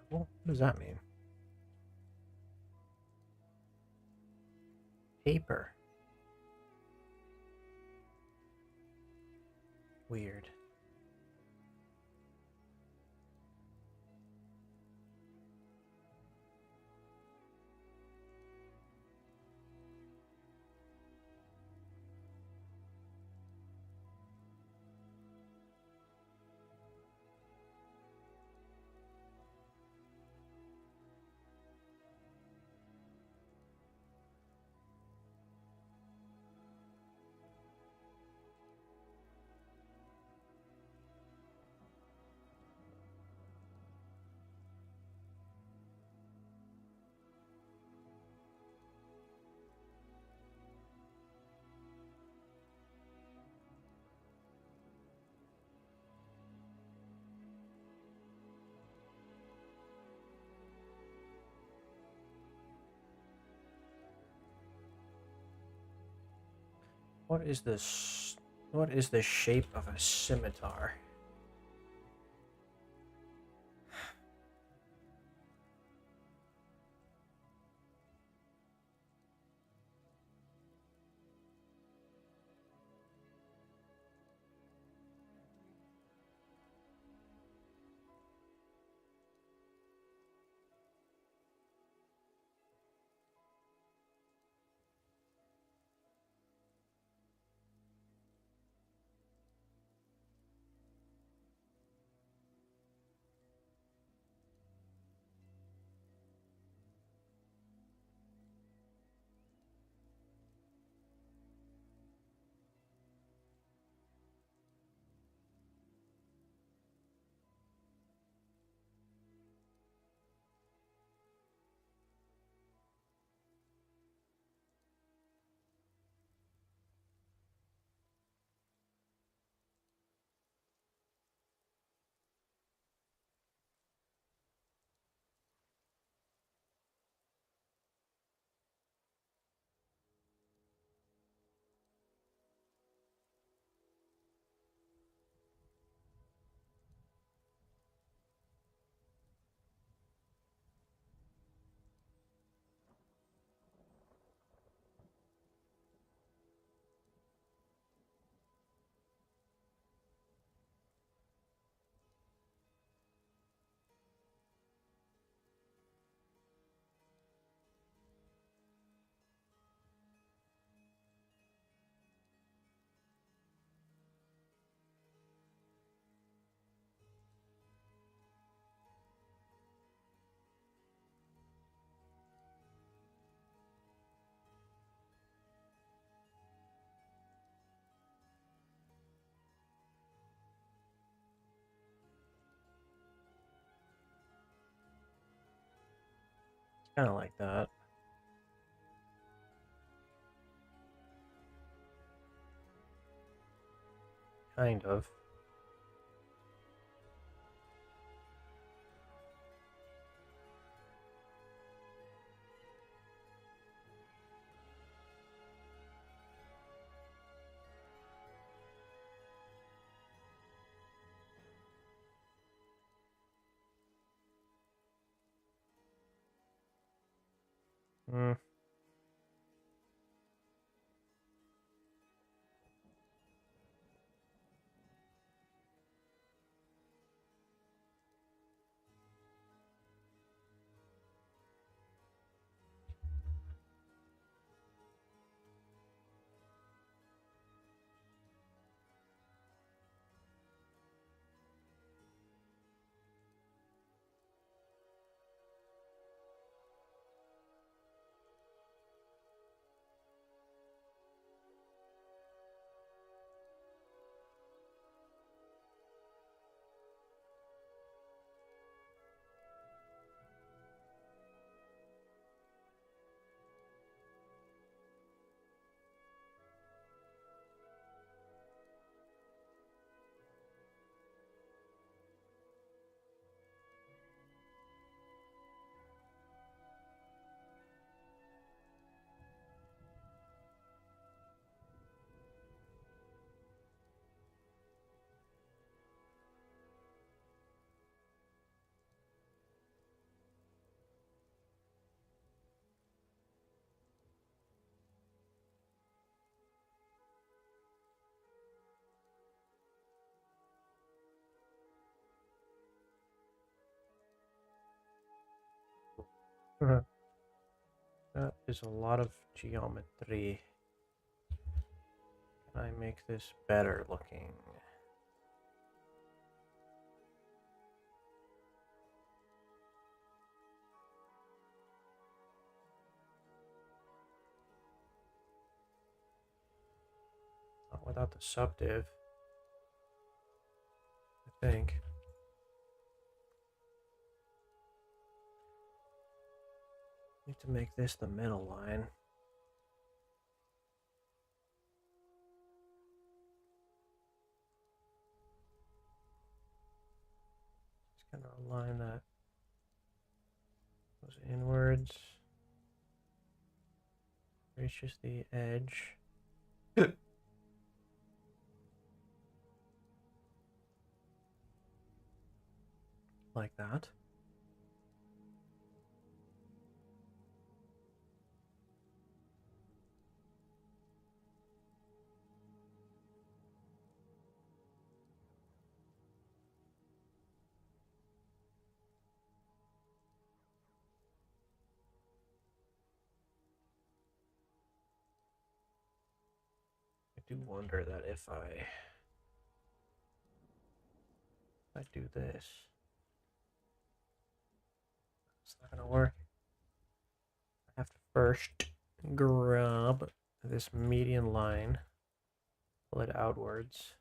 What does that mean? Paper. Weird. What is this? What is the shape of a scimitar? Kind of like that. Kind of. Hmm. That is a lot of geometry. Can I make this better looking? Not without the subdiv, I think. Need to make this the middle line. Just gonna align that goes inwards. Reaches the edge. Like that. I do wonder that if I do this, it's not gonna work. I have to first grab this median line, pull it outwards.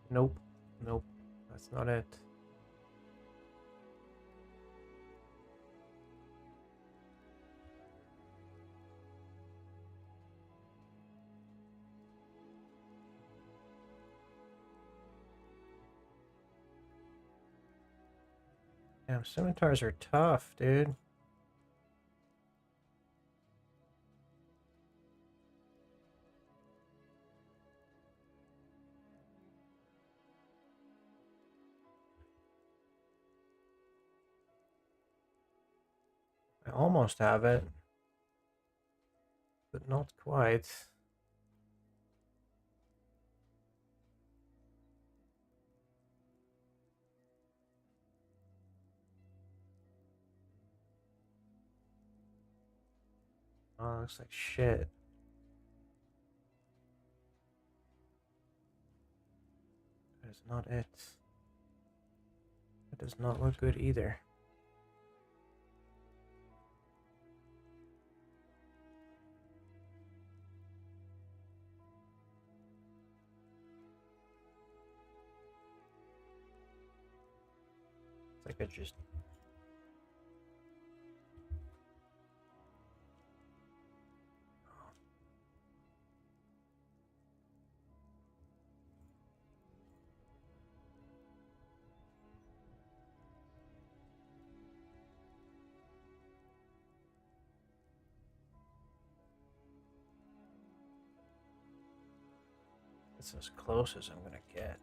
Nope. Nope. That's not it. Damn, scimitars are tough, dude. I almost have it, but not quite. Oh, looks like shit. That is not it. That does not look good either. It's like I just... It's as close as I'm gonna get.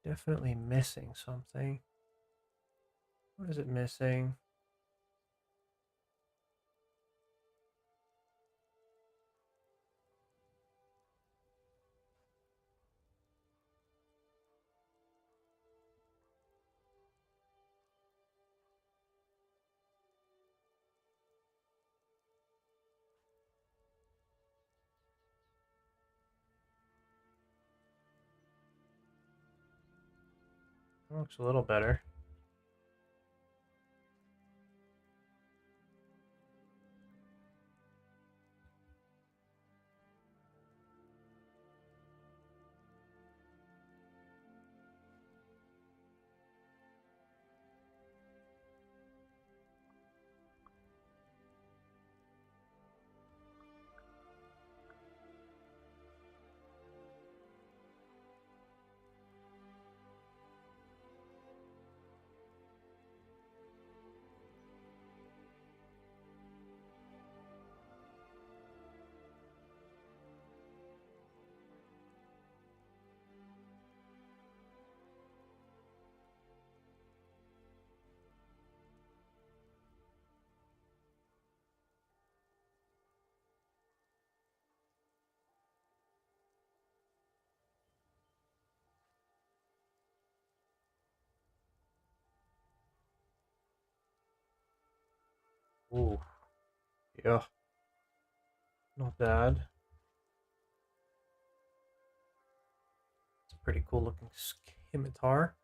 Definitely missing something. What is it missing? Looks a little better. Ooh, yeah, not bad. It's a pretty cool looking scimitar.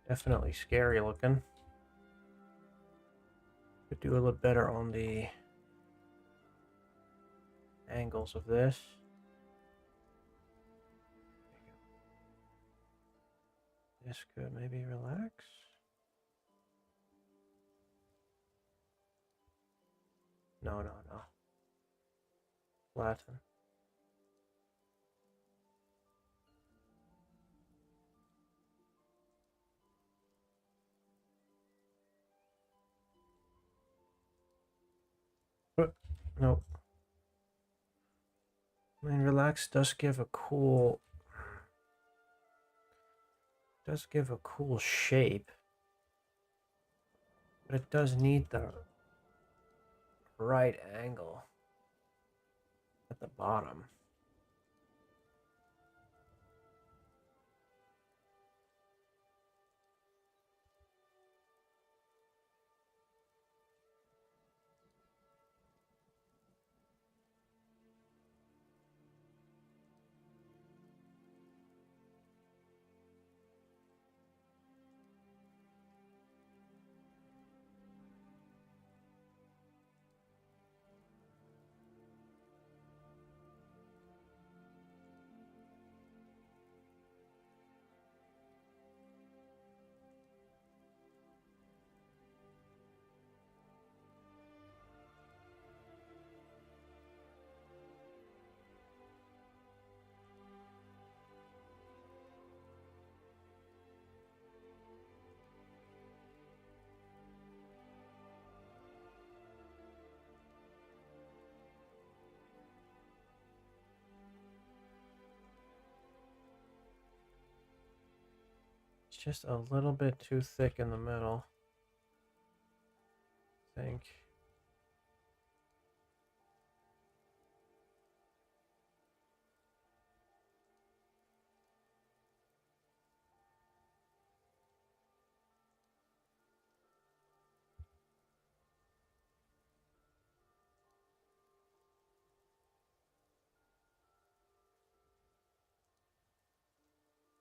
Definitely scary looking. Could do a little better on the angles of this. This could maybe relax. No, no, no. Flatten. Nope. I mean, relax does give a cool shape, but it does need the right angle at the bottom. It's just a little bit too thick in the middle, I think.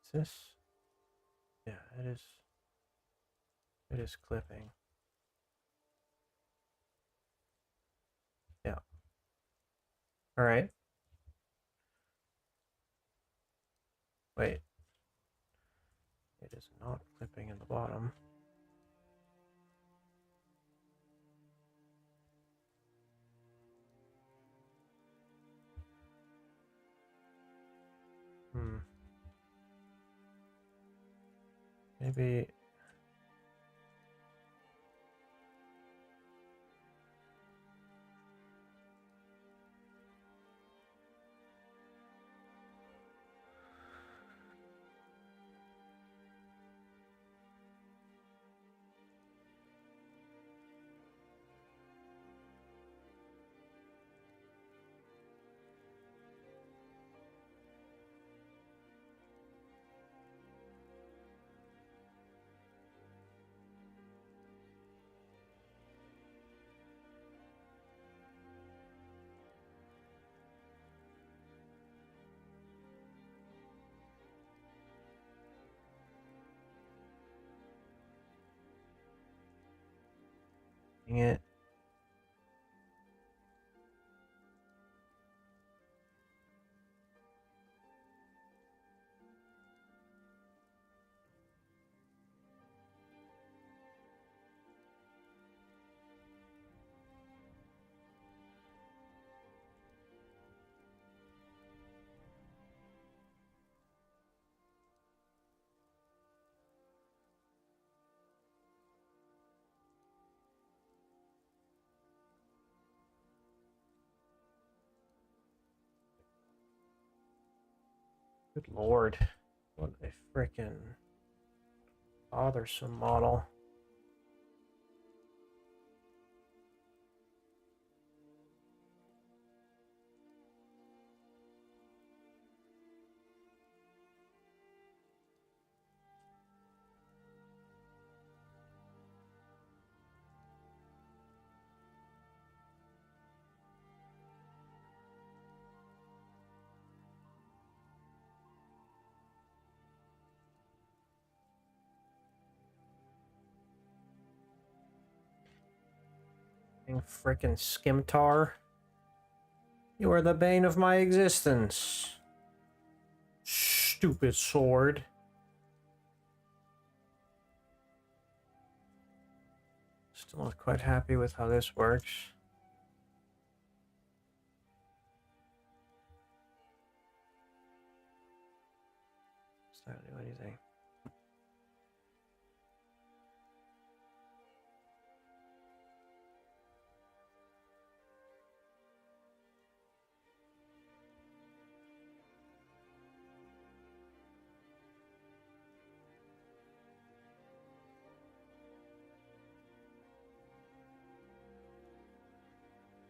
Is this? Yeah, it is. It is clipping. Yeah. All right. Wait. It is not clipping in the bottom. Maybe. Dang it. Good lord. What a freaking bothersome model. Frickin' Skimtar. You are the bane of my existence. Stupid sword. Still not quite happy with how this works. It's not do anything.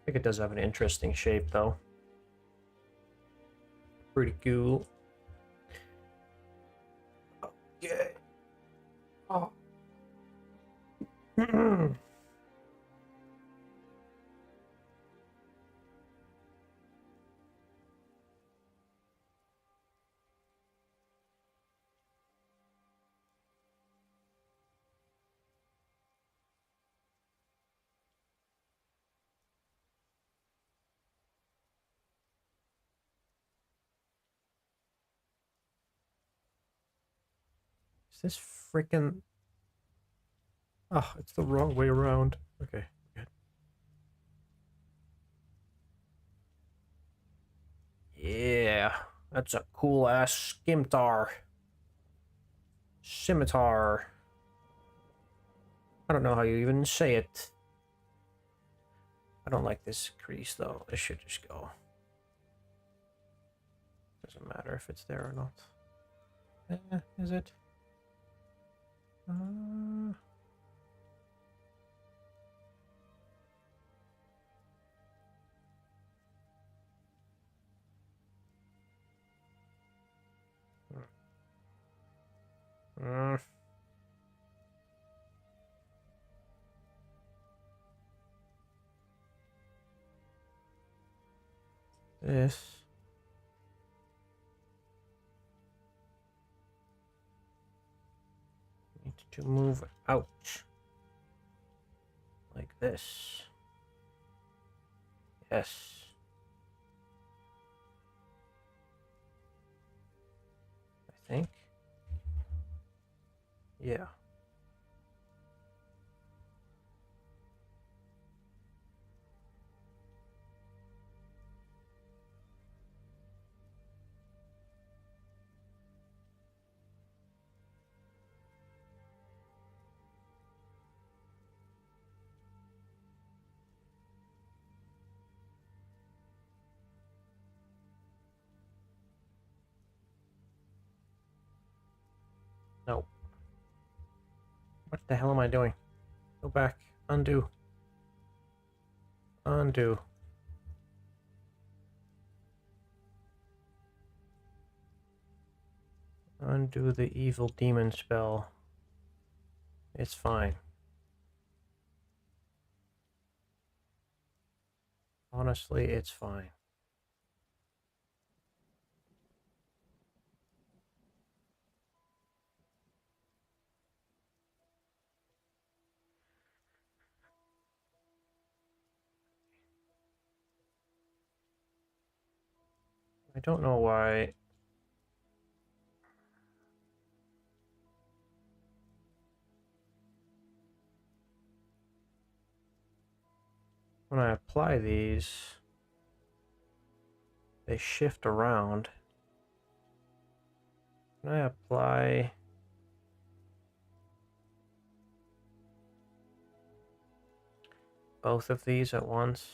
think it does have an interesting shape, though. Pretty cool. Okay. Oh. Is this freaking... Oh, it's the wrong way around. Okay, good. Yeah, that's a cool ass skimtar. Scimitar. I don't know how you even say it. I don't like this crease though. This should just go. Doesn't matter if it's there or not. Is it? This. Need to move out. Like this. Yes. I think. Yeah. No. What the hell am I doing? Go back. Undo. Undo. Undo the evil demon spell. It's fine. Honestly, it's fine. I don't know why. When I apply these, they shift around. Can I apply... both of these at once?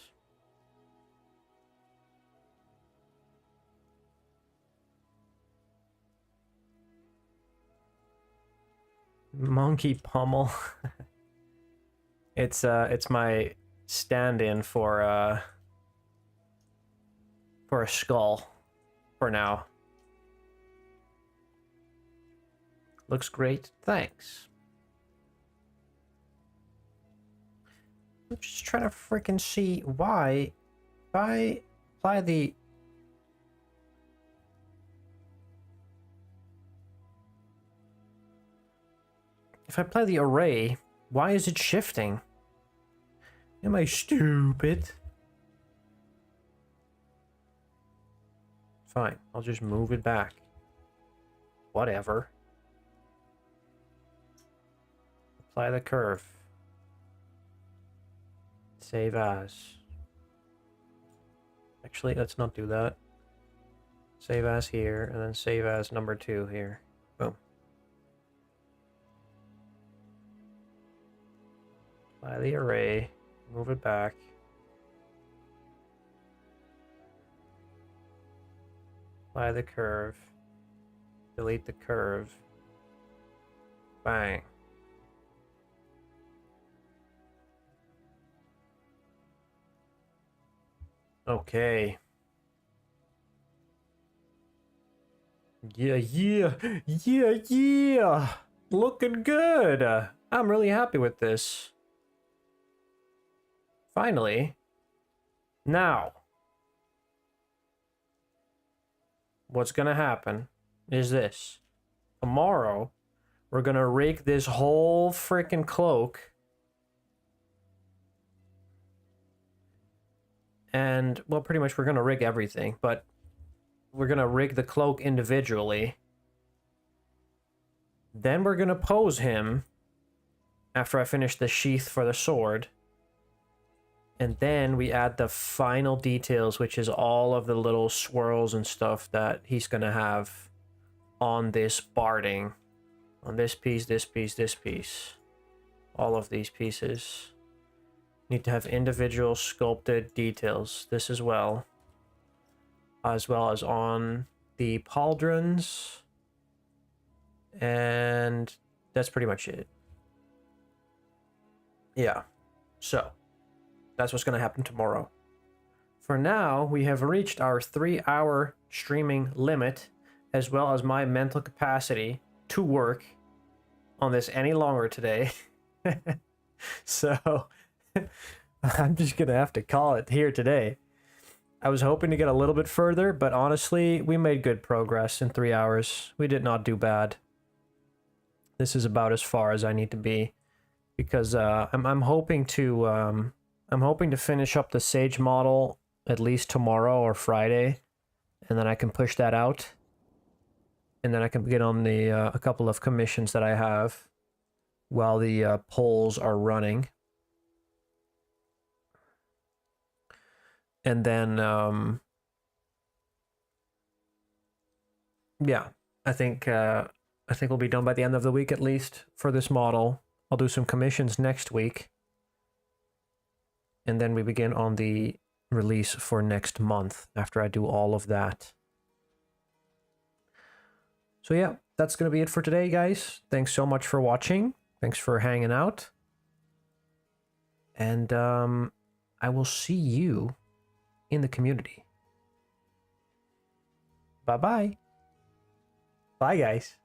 Monkey pommel. It's my stand-in for a skull for now. Looks great. Thanks. I'm just trying to freaking see why if I apply the... If I apply the array, why is it shifting? Am I stupid? Fine, I'll just move it back. Whatever. Apply the curve. Save as. Actually, let's not do that. Save as here, and then save as number 2 here. Boom. Apply the array, move it back. Apply the curve. Delete the curve. Bang. Okay. Yeah. Looking good. I'm really happy with this. Finally. Now, what's gonna happen is this. Tomorrow, we're gonna rig this whole freaking cloak. And, well, pretty much we're gonna rig everything, but we're gonna rig the cloak individually. Then we're gonna pose him after I finish the sheath for the sword. And then we add the final details, which is all of the little swirls and stuff that he's gonna have on this barding. On this piece, this piece, this piece. All of these pieces need to have individual sculpted details. This as well as on the pauldrons. And that's pretty much it. Yeah. So, that's what's going to happen tomorrow. For now, we have reached our 3-hour streaming limit, as well as my mental capacity to work on this any longer today. So, I'm just going to have to call it here today. I was hoping to get a little bit further, but honestly, we made good progress in 3 hours. We did not do bad. This is about as far as I need to be, because I'm hoping to finish up the Sage model at least tomorrow or Friday, and then I can push that out, and then I can get on the a couple of commissions that I have while the polls are running, and then yeah, I think we'll be done by the end of the week at least for this model. I'll do some commissions next week. And then we begin on the release for next month after I do all of that. So yeah, that's going to be it for today, guys. Thanks so much for watching. Thanks for hanging out. And I will see you in the community. Bye-bye. Bye, guys.